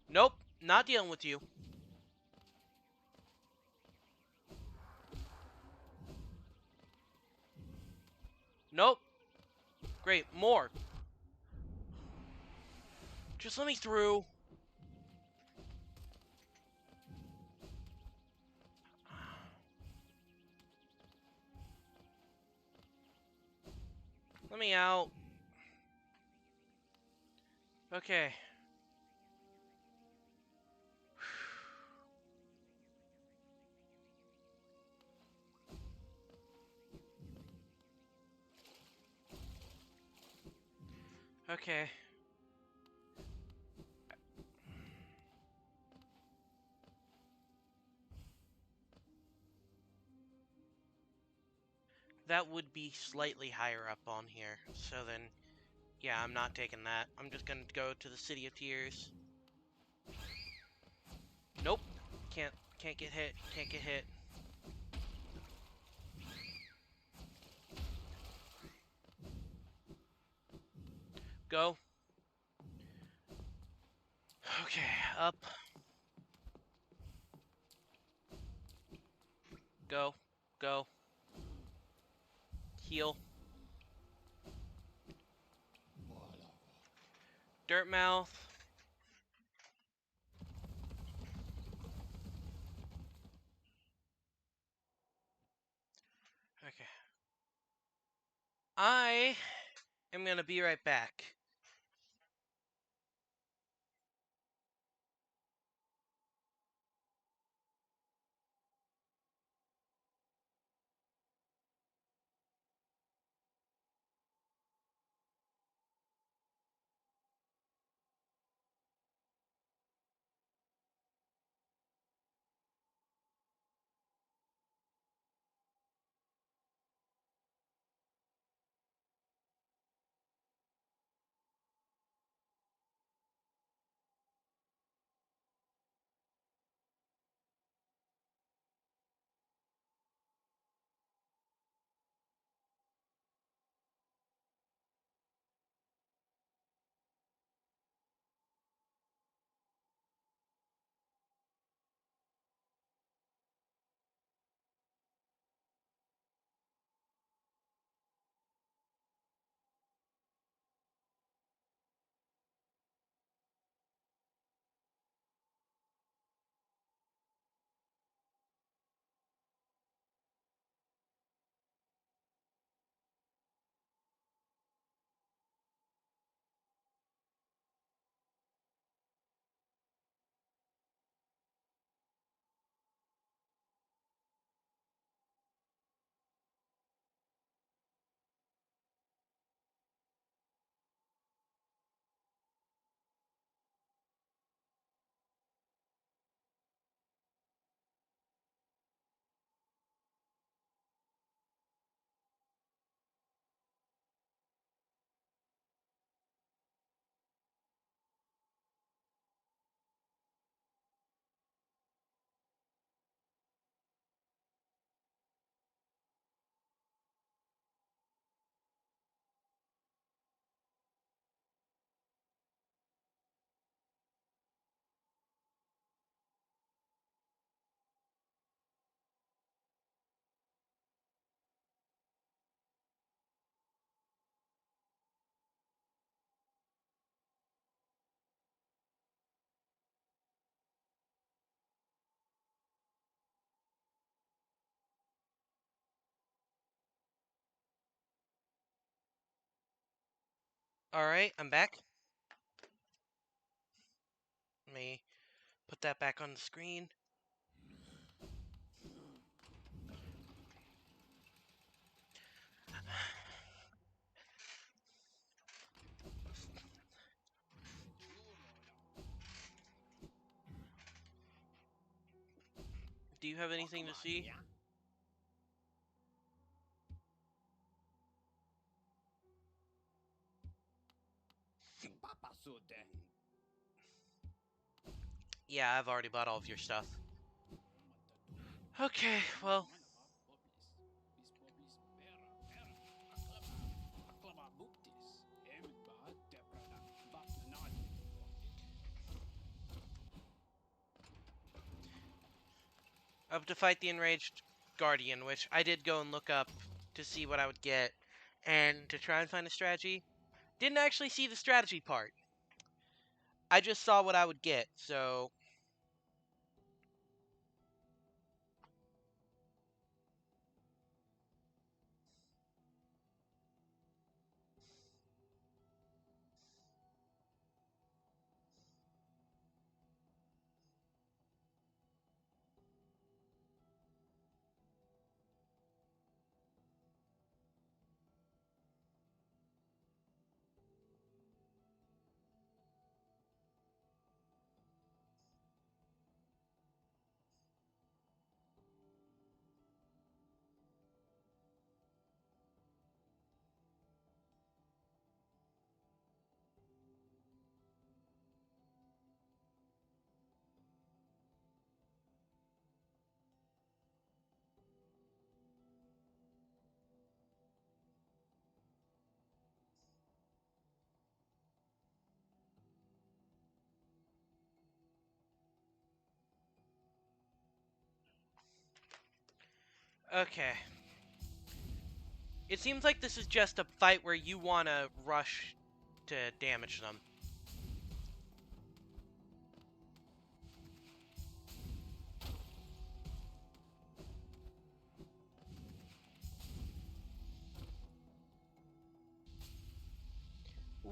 Nope, Not dealing with you. Nope. Great. More. Just let me through. Let me out. Okay. Okay. That would be slightly higher up on here. So then, yeah, I'm not taking that. I'm just gonna go to the City of Tears. Nope. Can't get hit. Can't get hit. Go. Okay, up. Go. Go. Heal. Dirt mouth. Okay. I am gonna be right back. Alright, I'm back. Let me put that back on the screen. Do you have anything to see? Yeah, I've already bought all of your stuff. Okay, well. Up to fight the enraged guardian, which I did go and look up to see what I would get, and to try and find a strategy. Didn't actually see the strategy part. I just saw what I would get, so... Okay. It seems like this is just a fight where you want to rush to damage them.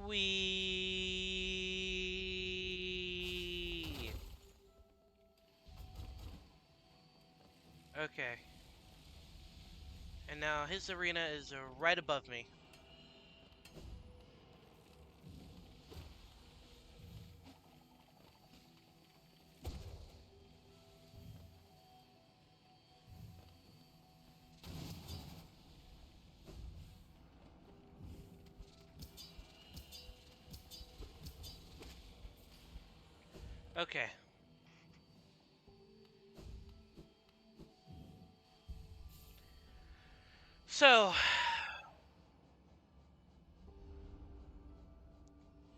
Wee. Okay. And now his arena is right above me. Okay. So,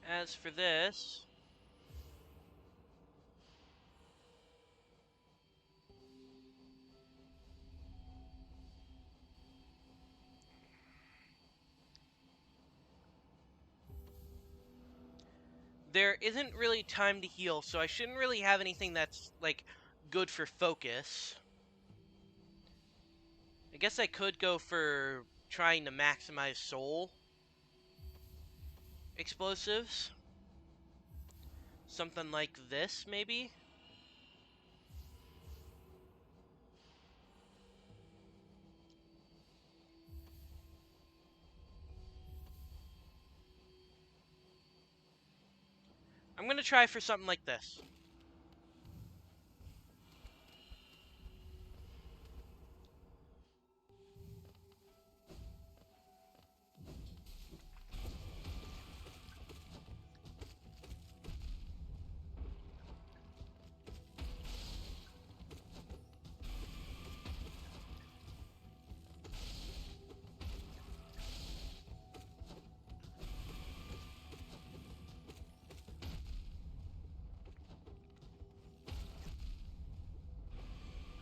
as for this, there isn't really time to heal, so I shouldn't really have anything that's, like, good for focus. I guess I could go for trying to maximize soul explosives. Something like this, maybe? I'm gonna try for something like this.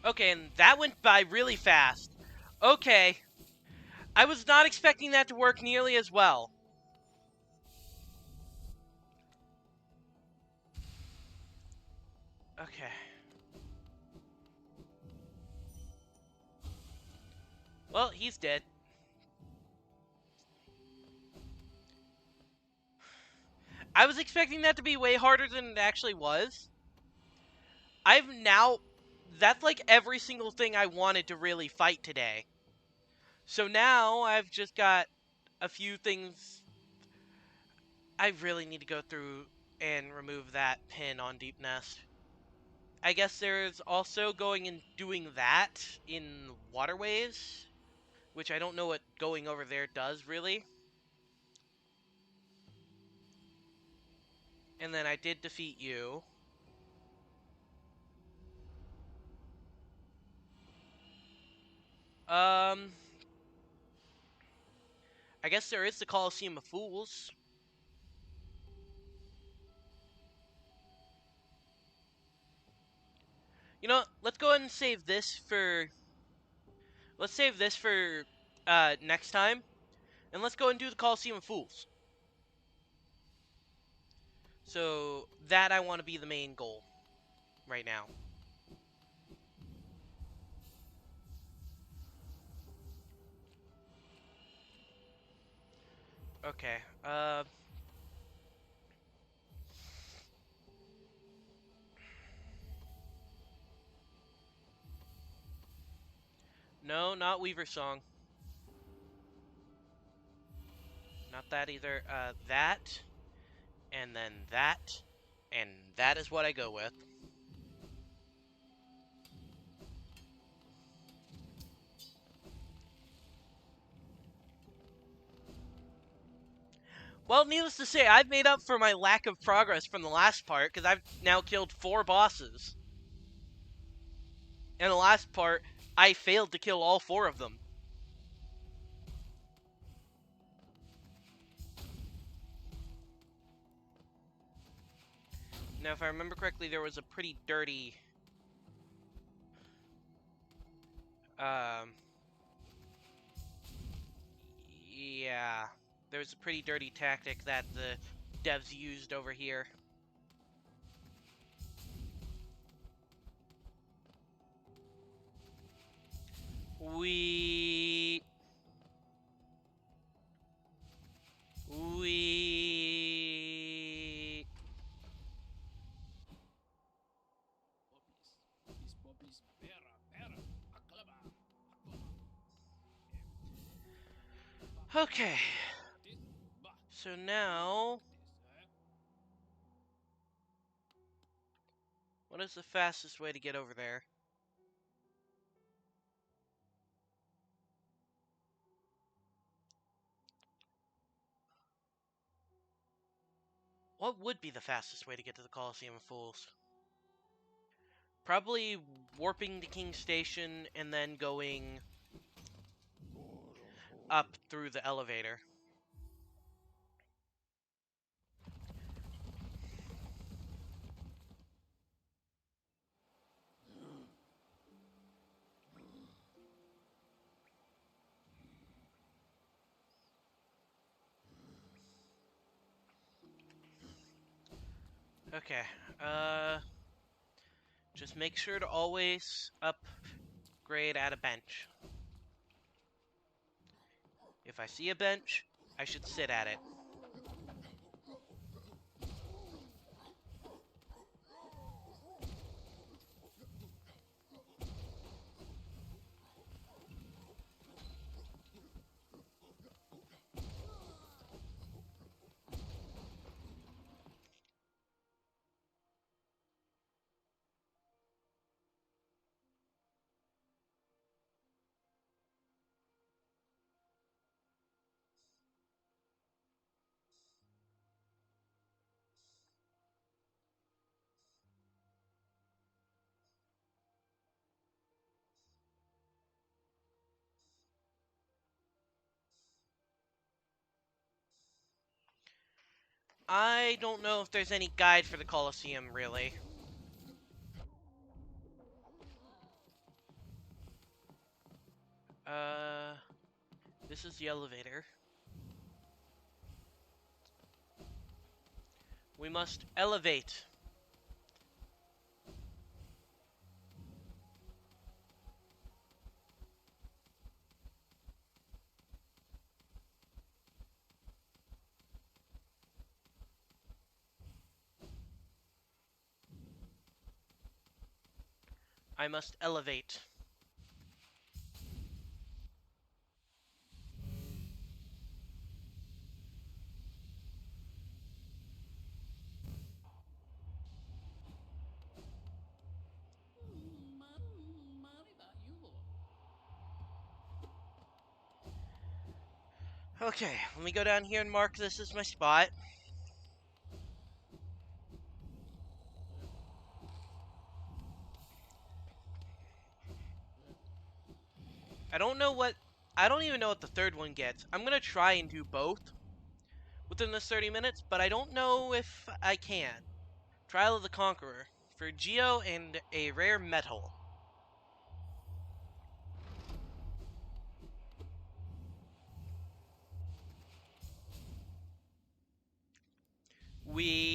Okay, and that went by really fast. Okay. I was not expecting that to work nearly as well. Okay. Well, he's dead. I was expecting that to be way harder than it actually was. I've now... That's like every single thing I wanted to really fight today. So now I've just got a few things I really need to go through and remove that pin on Deep Nest. I guess there's also going and doing that in waterways, which I don't know what going over there does really. And then I did defeat you. Um, I guess there is the Coliseum of Fools. You know, let's go ahead and save this for. Let's save this for next time, and let's go and do the Coliseum of Fools. So that I want to be the main goal right now. Okay. No, not Weaver Song. Not that either. That, and then that, and that is what I go with. Well, needless to say, I've made up for my lack of progress from the last part, because I've now killed 4 bosses. And the last part, I failed to kill all 4 of them. Now, if I remember correctly, there was a pretty dirty... Yeah. There was a pretty dirty tactic that the devs used over here. We... Okay. So now... What is the fastest way to get over there? What would be the fastest way to get to the Coliseum of Fools? Probably warping to King Station and then going up through the elevator. Okay, just make sure to always upgrade at a bench. If I see a bench, I should sit at it. I don't know if there's any guide for the Colosseum, really. This is the elevator. We must elevate. I must elevate. Okay, let me go down here and mark this as my spot. I don't even know what the third one gets. I'm gonna try and do both within this 30 minutes, but I don't know if I can. Trial of the Conqueror, for Geo and a rare metal. We...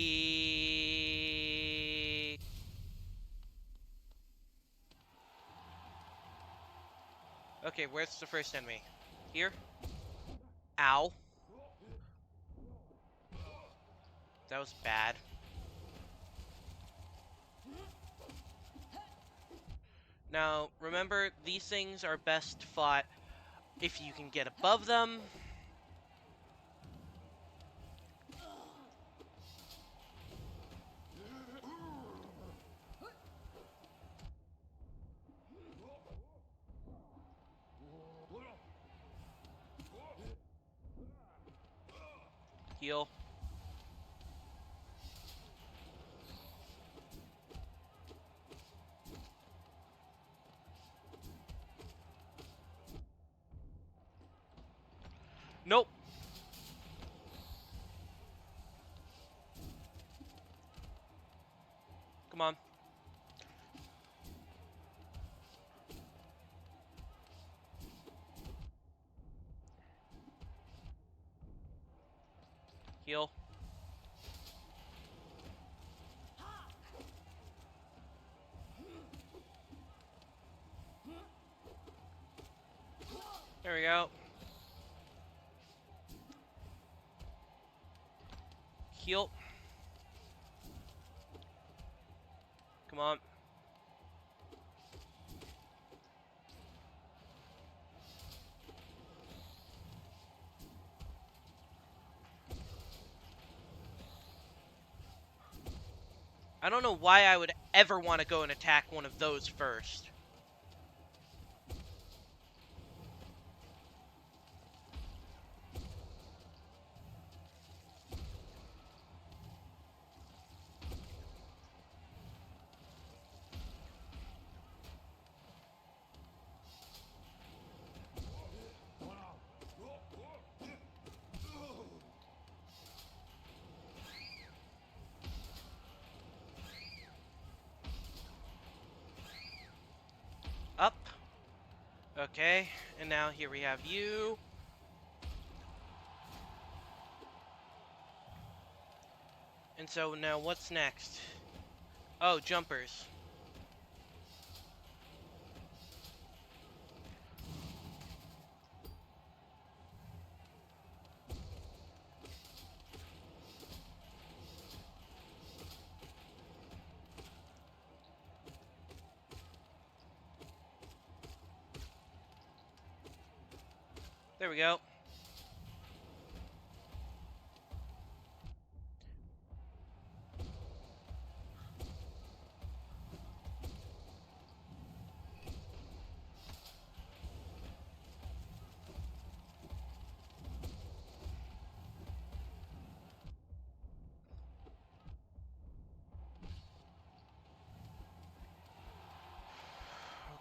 Okay, where's the first enemy? Here? Ow. That was bad. Now, remember, these things are best fought if you can get above them. Heal. Nope. Come on. Heal. There we go. Heal. Come on. I don't know why I would ever want to go and attack one of those first. Up. Okay, and now here we have you. And so now what's next? Oh, jumpers. There we go.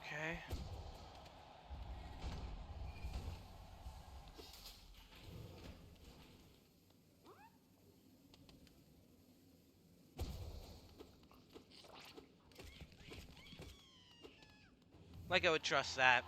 Okay. Like I would trust that.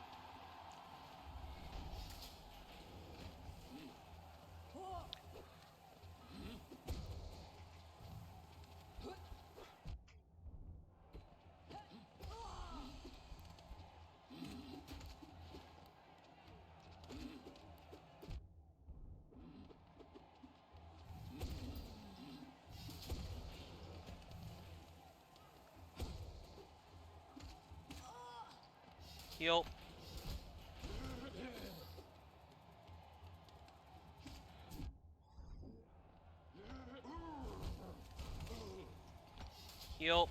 Heal. Heal.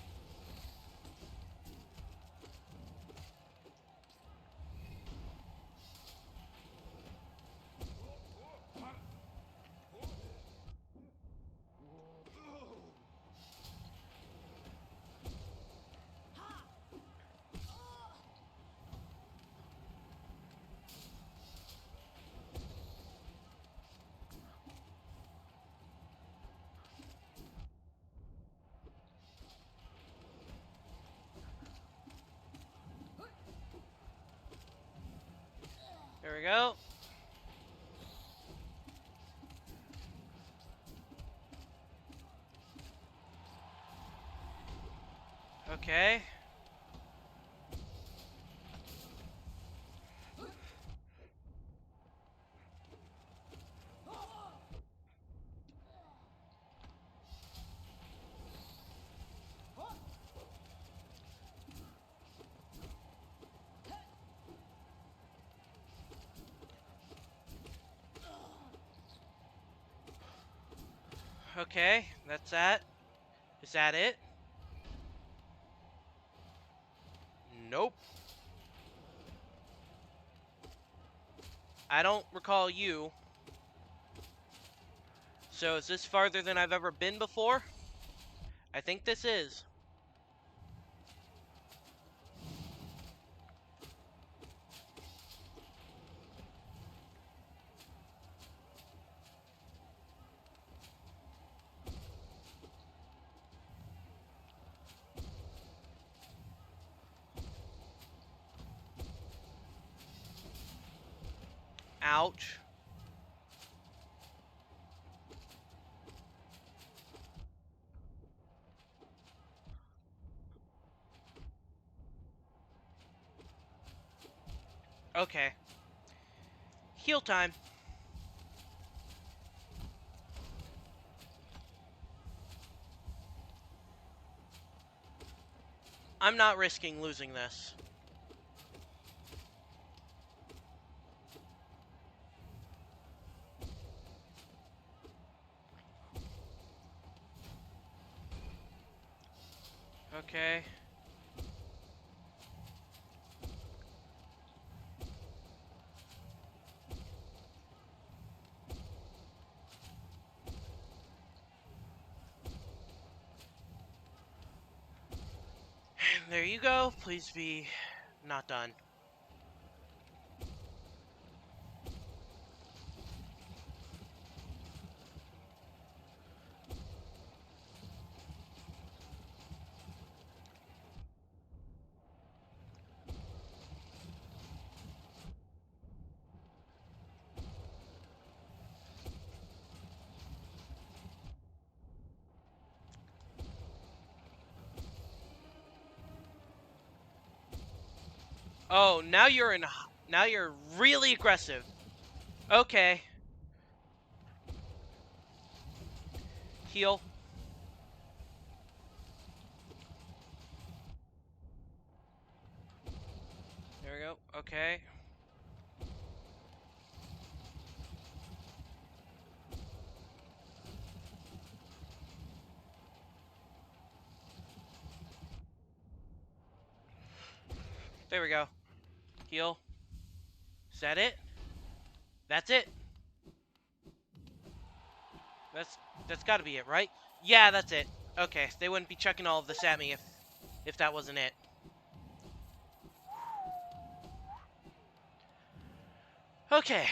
There we go. Okay. Okay, that's that. Is that it? Nope. I don't recall you. So is this farther than I've ever been before? I think this is. Ouch. Okay. Heal time. I'm not risking losing this. Okay. There you go. Please be not done. Oh, now you're in. Now you're really aggressive. Okay. Heal. There we go. Okay. There we go. Heal. Is that it? That's it. That's that's got to be it, right? Yeah, that's it. Okay, they wouldn't be chucking all of this at me if that wasn't it. Okay.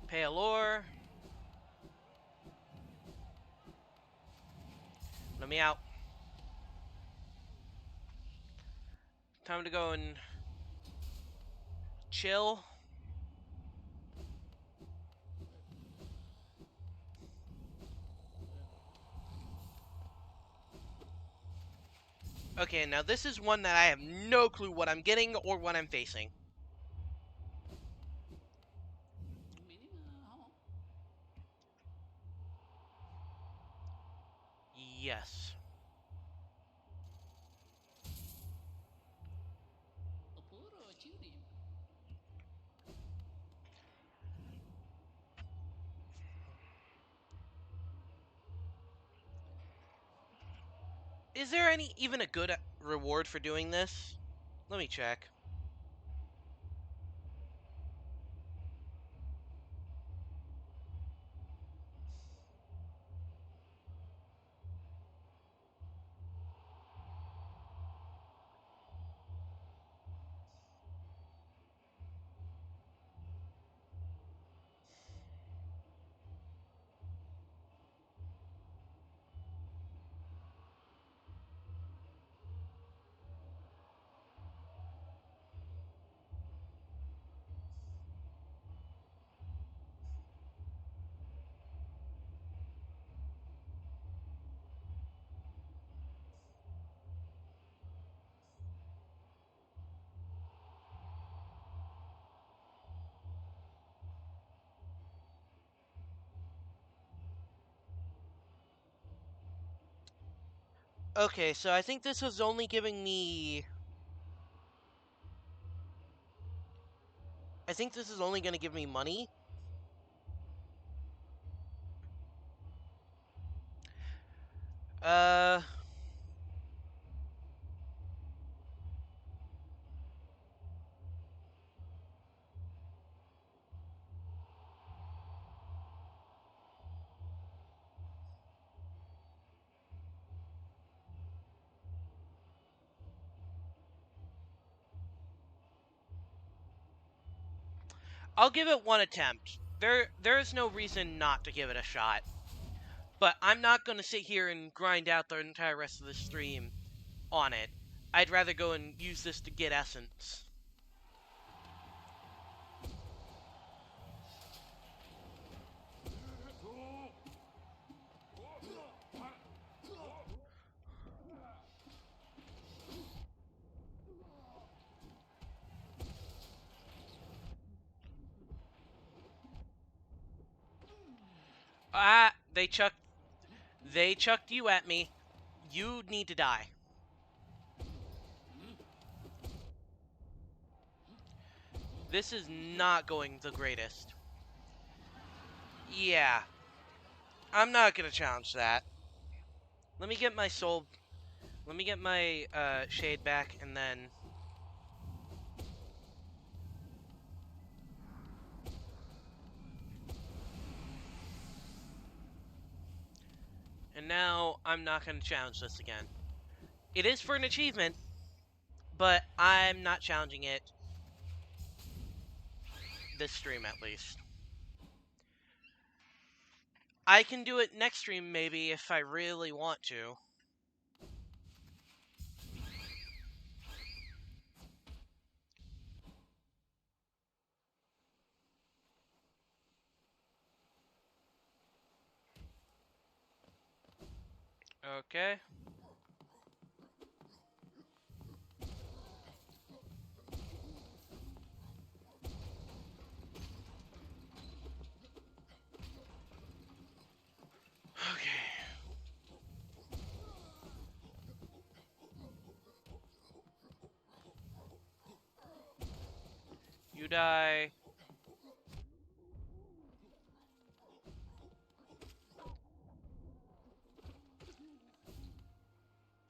Pay a lore. Let me out. Time to go and chill. Okay, now this is one that I have no clue what I'm getting or what I'm facing. Yes. Is there even a good reward for doing this? Let me check. Okay, so I think this was only giving me... I think this is only going to give me money. Uh... I'll give it one attempt. There is no reason not to give it a shot. But I'm not going to sit here and grind out the entire rest of the stream on it. I'd rather go and use this to get essence. Ah, they chucked you at me. You need to die. This is not going the greatest. Yeah. I'm not gonna challenge that. Let me get my soul... Let me get my shade back, and then... And now, I'm not gonna challenge this again. It is for an achievement, but I'm not challenging it. This stream, at least. I can do it next stream, maybe, if I really want to. Okay. Okay. You die.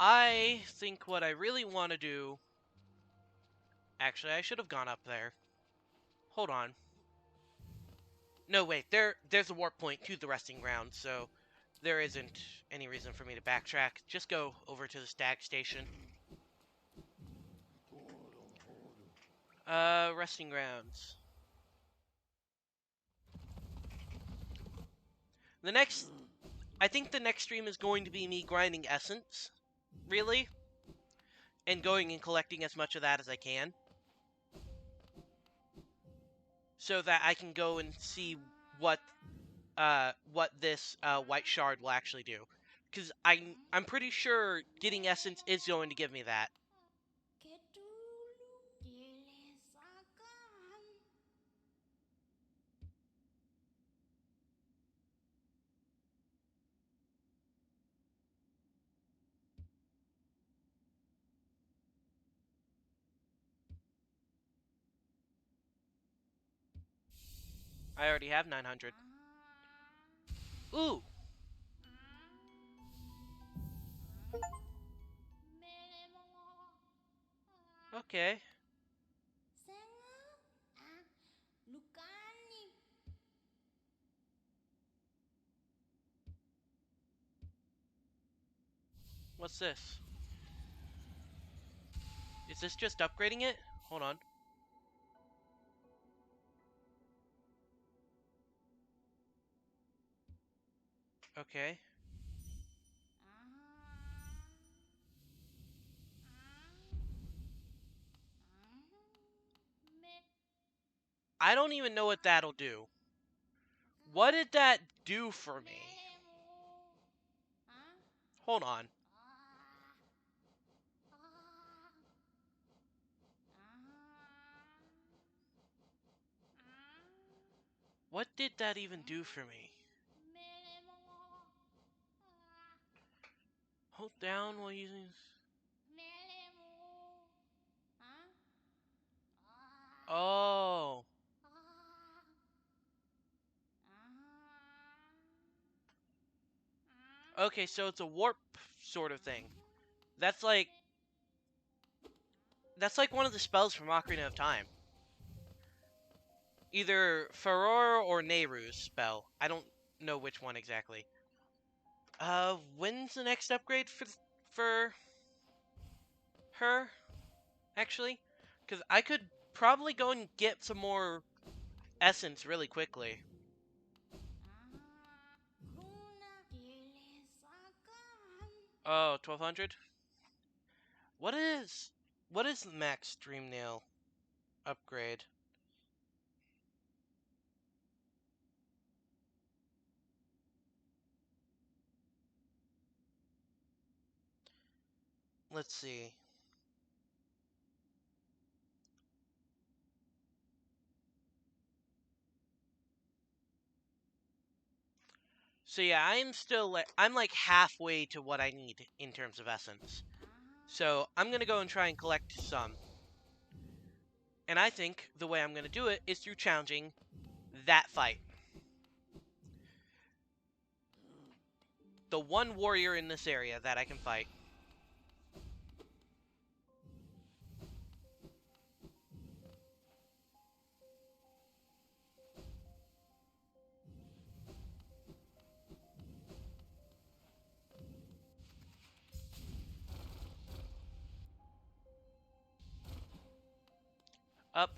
I think what I really want to do... Actually, I should have gone up there. Hold on. No, wait. There's a warp point to the resting ground, so there isn't any reason for me to backtrack. Just go over to the stag station. Resting grounds. I think the next stream is going to be me grinding essence, really, and going and collecting as much of that as I can, so that I can go and see what this white shard will actually do, because I'm pretty sure getting essence is going to give me that. I already have 900. Ooh. Okay. What's this? Is this just upgrading it? Hold on. Okay. I don't even know what that'll do. What did that do for me? Hold on. What did that even do for me? Hold down while using. Oh. Okay, so it's a warp sort of thing. That's like one of the spells from Ocarina of Time. Either Furore or Nehru's spell. I don't know which one exactly. When's the next upgrade for her? Actually, because I could probably go and get some more essence really quickly. Oh, 1200? What is the max Dream Nail upgrade? Let's see. So yeah, I'm like halfway to what I need in terms of essence. So I'm gonna go and try and collect some. And I think the way I'm gonna do it is through challenging that fight. The one warrior in this area that I can fight. Up.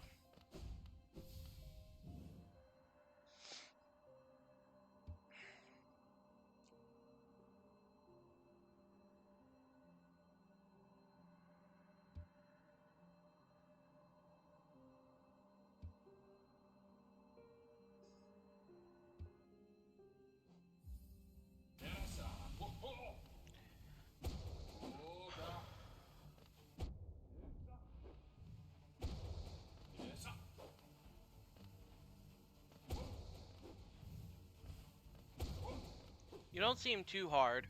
You don't seem too hard.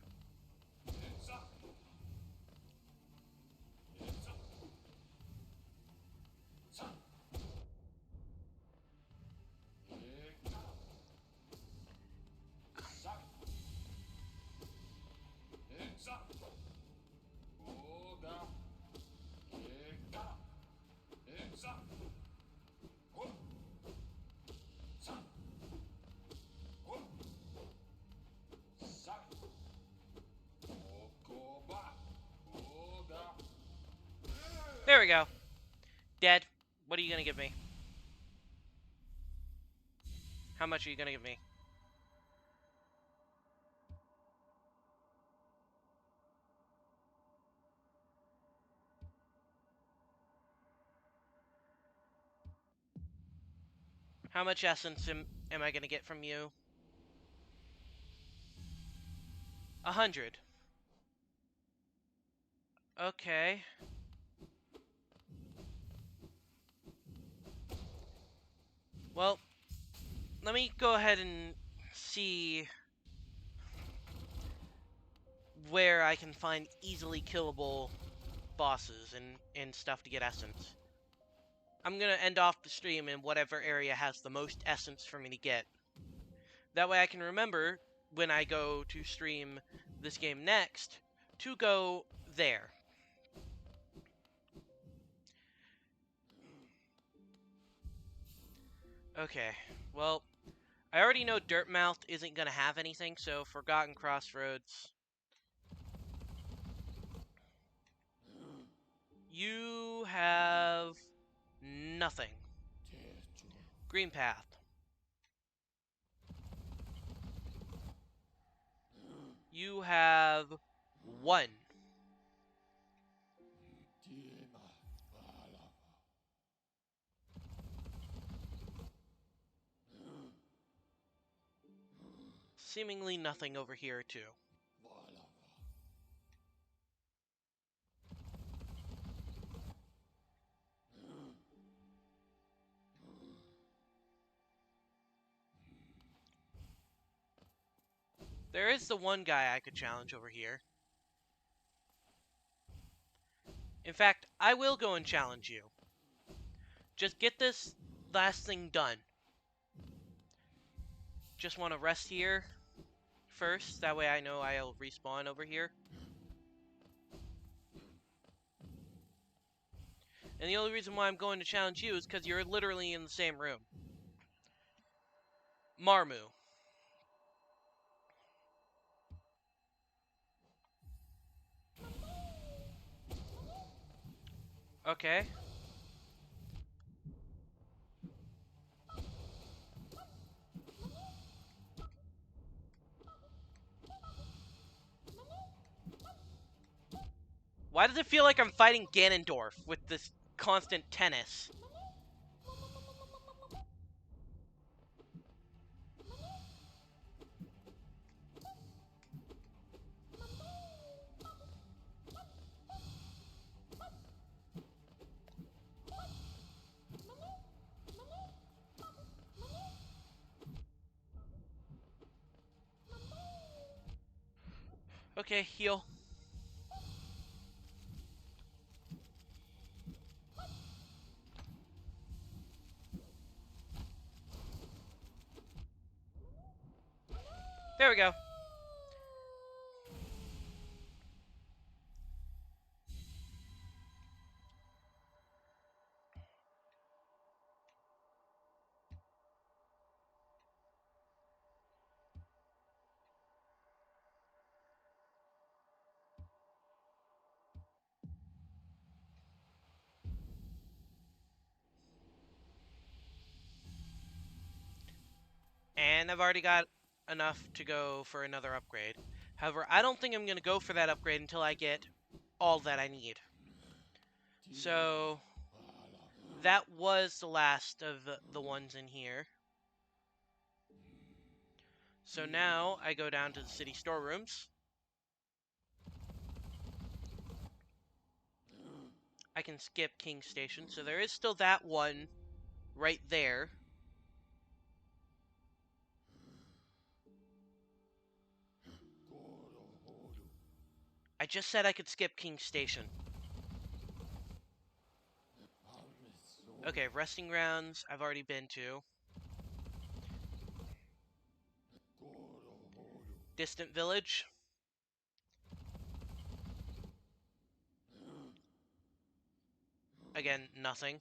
There we go. Dead. What are you gonna give me? How much are you gonna give me? How much essence am I gonna get from you? 100. Okay. Well, let me go ahead and see where I can find easily killable bosses and stuff to get essence. I'm gonna end off the stream in whatever area has the most essence for me to get. That way I can remember when I go to stream this game next to go there. Okay, well, I already know Dirtmouth isn't gonna have anything, so Forgotten Crossroads. You have nothing. Green Path. You have 1. Seemingly nothing over here, too. There is the one guy I could challenge over here. In fact, I will go and challenge you. Just get this last thing done. Just want to rest here first. That way I know I'll respawn over here. And the only reason why I'm going to challenge you is because you're literally in the same room. Marmu. Okay. Why does it feel like I'm fighting Ganondorf with this constant tennis? Okay, heal. There we go. And I've already got enough to go for another upgrade. However, I don't think I'm going to go for that upgrade until I get all that I need. So, that was the last of the ones in here. So now, I go down to the city storerooms. I can skip King Station, so there is still that one right there. I just said I could skip King Station. Okay, resting grounds I've already been to. Distant village. Again, nothing.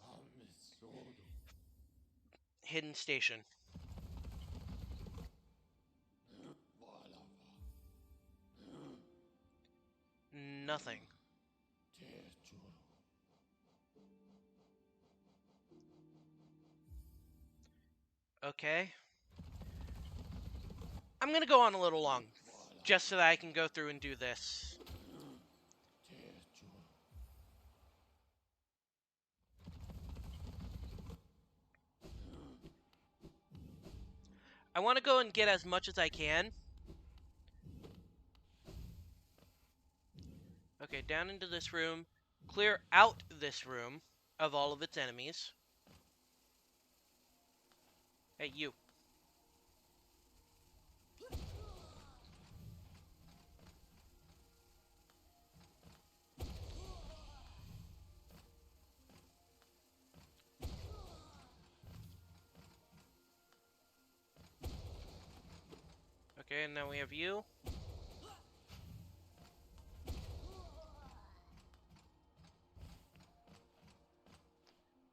Hidden station. Nothing. Okay. I'm gonna go on a little long, just so that I can go through and do this. I want to go and get as much as I can. Okay, down into this room. Clear out this room of all of its enemies. Hey, you. Okay, and now we have you.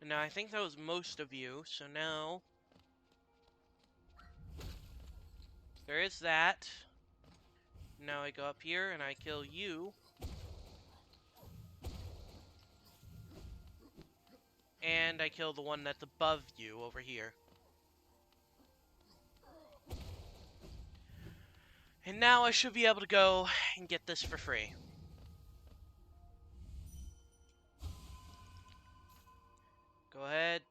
And now I think that was most of you, so now... there is that. Now I go up here and I kill you. And I kill the one that's above you over here. And now I should be able to go and get this for free. Go ahead.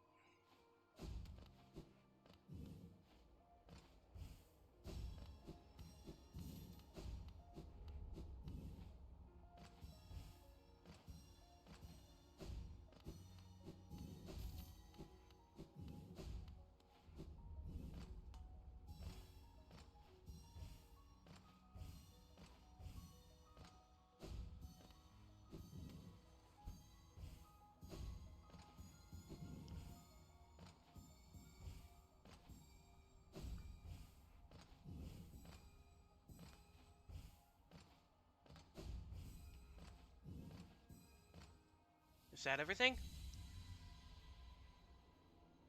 that everything?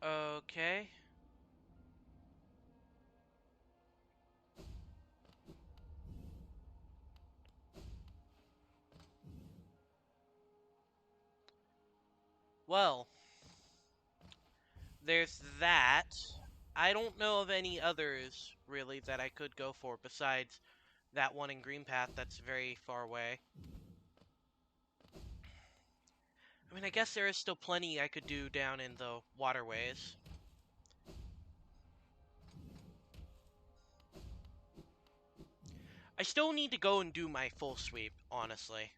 Okay. Well, there's that. I don't know of any others, really, that I could go for besides that one in Green Path that's very far away. I mean, I guess there is still plenty I could do down in the waterways. I still need to go and do my full sweep, honestly.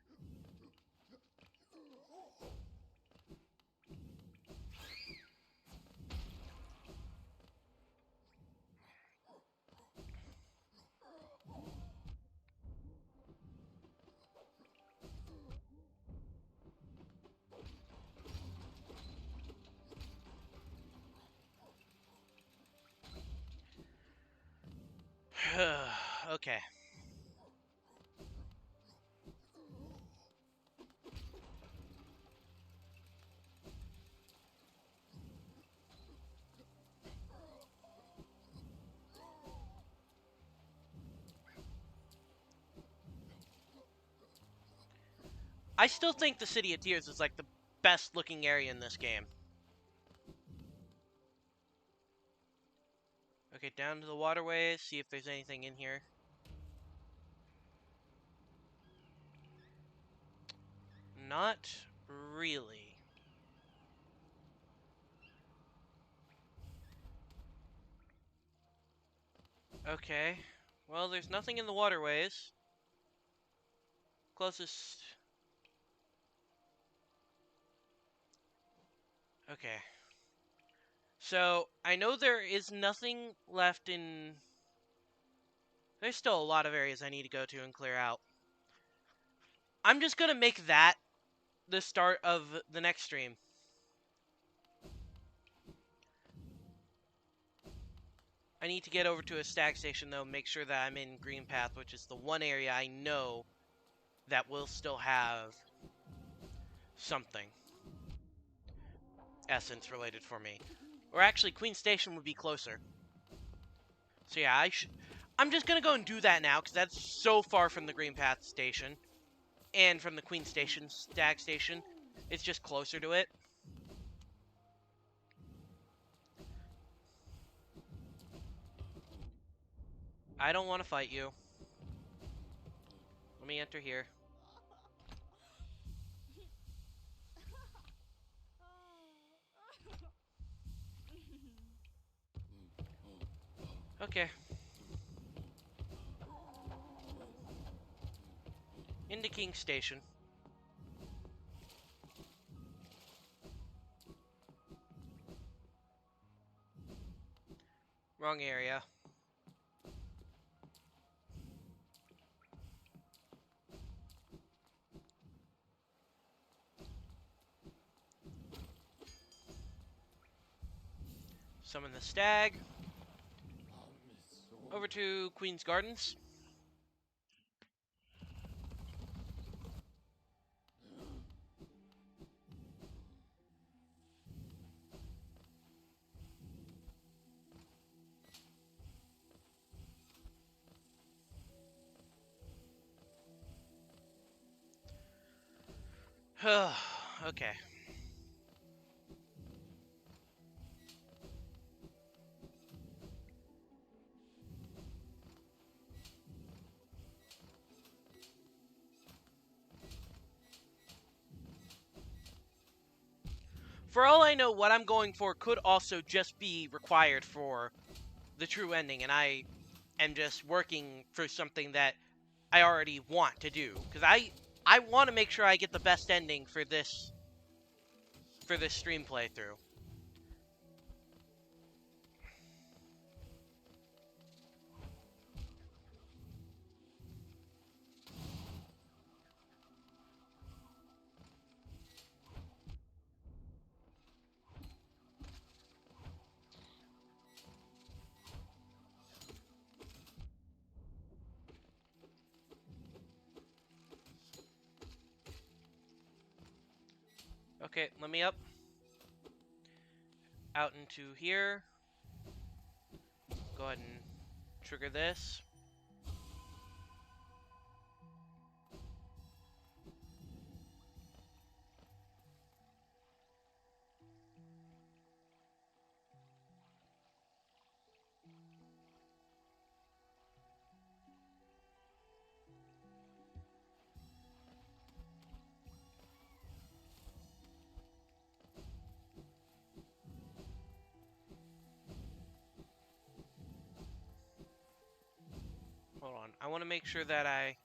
Okay. I still think the City of Tears is like the best looking area in this game. Okay, down to the waterways, see if there's anything in here. Not really. Okay. Well, there's nothing in the waterways. Closest... Okay. So, I know there is nothing left in... There's still a lot of areas I need to go to and clear out. I'm just gonna make that the start of the next stream. I need to get over to a stag station, though, make sure that I'm in Green Path, which is the one area I know that will still have something essence related for me. Or actually, Queen Station would be closer. So yeah, I'm just gonna go and do that now, because that's so far from the Green Path Station. And from the Queen Station, Stag Station. It's just closer to it. I don't want to fight you. Let me enter here. Okay. Into King Station. Wrong area. Summon the stag. Over to Queen's Gardens. Okay. For all I know, what I'm going for could also just be required for the true ending, and I am just working for something that I already want to do. Because I want to make sure I get the best ending for this stream playthrough. Okay, let me up. Out into here. Go ahead and trigger this. Hold on. I want to make sure that I...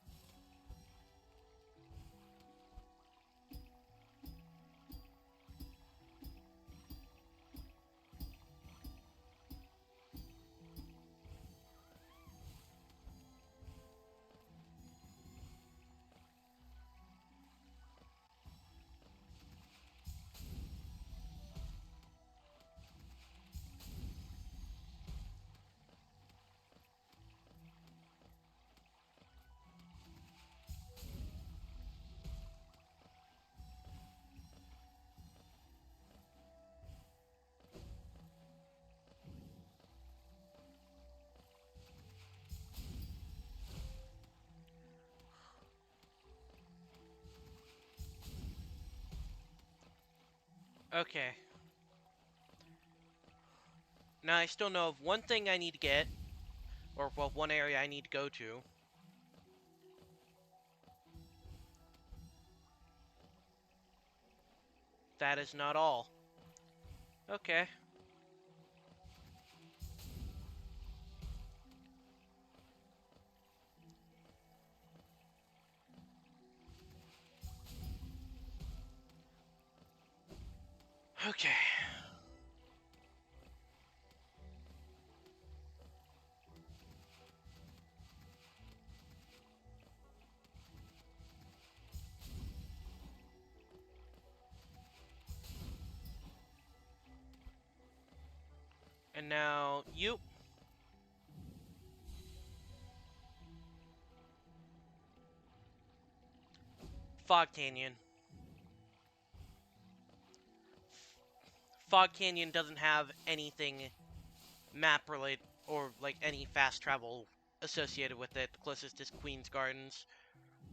Okay. Now I still know of one thing I need to get. Or, well, one area I need to go to. That is not all. Okay. Okay. And now, you. Fog Canyon. Fog Canyon doesn't have anything map related or like any fast travel associated with it. The closest is Queen's Gardens,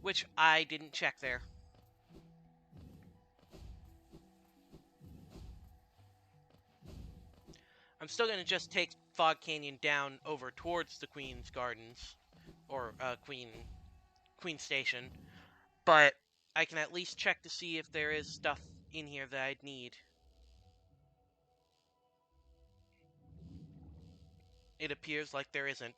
which I didn't check there. I'm still gonna just take Fog Canyon down over towards the Queen's Gardens or Queen Station, but I can at least check to see if there is stuff in here that I'd need. It appears like there isn't.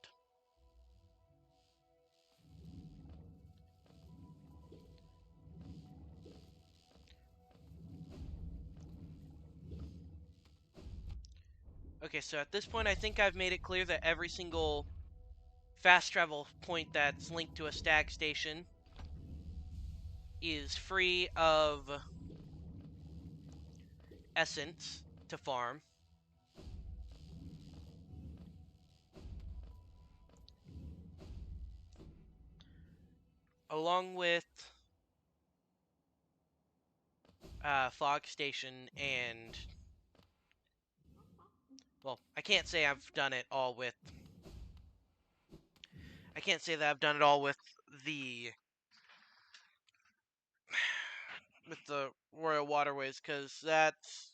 Okay, so at this point I think I've made it clear that every single fast travel point that's linked to a stag station is free of essence to farm. Along with Fog Station and... Well, I can't say I've done it all with... I can't say that I've done it all with the... with the Royal Waterways, because that's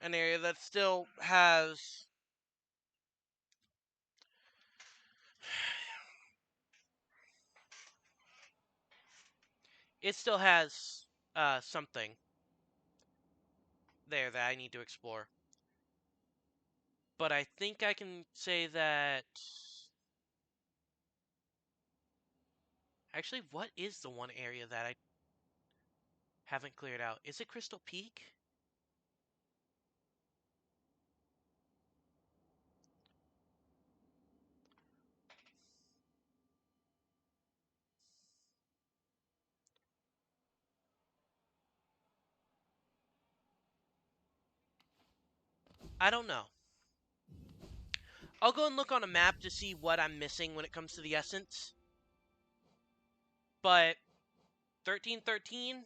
an area that still has... It still has something there that I need to explore. But I think I can say that... Actually, what is the one area that I haven't cleared out? Is it Crystal Peak? I don't know. I'll go and look on a map to see what I'm missing when it comes to the essence. But 1313,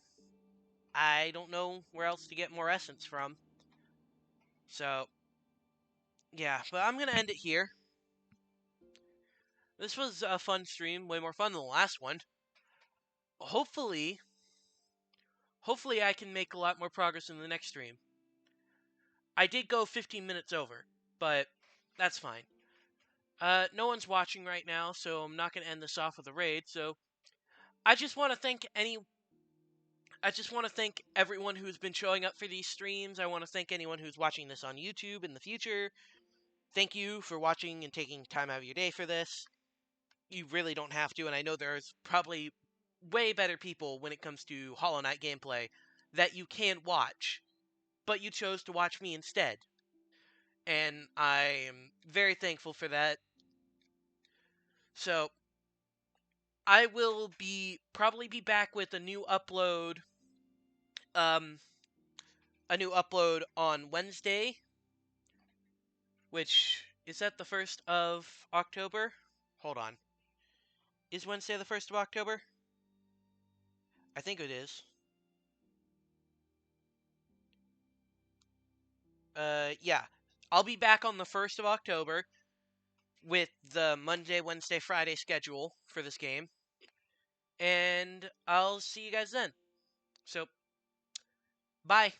I don't know where else to get more essence from. So, yeah, but I'm going to end it here. This was a fun stream, way more fun than the last one. Hopefully, hopefully I can make a lot more progress in the next stream. I did go 15 minutes over, but that's fine. No one's watching right now, so I'm not going to end this off with a raid. So I just want to thank everyone who's been showing up for these streams. I want to thank anyone who's watching this on YouTube in the future. Thank you for watching and taking time out of your day for this. You really don't have to, and I know there's probably way better people when it comes to Hollow Knight gameplay that you can watch, but you chose to watch me instead. And I am very thankful for that. So I will probably be back with um a new upload on Wednesday, which is that the 1st of October? Hold on. Is Wednesday the 1st of October? I think it is. Yeah. I'll be back on the 1st of October with the Monday, Wednesday, Friday schedule for this game. And I'll see you guys then. So, bye.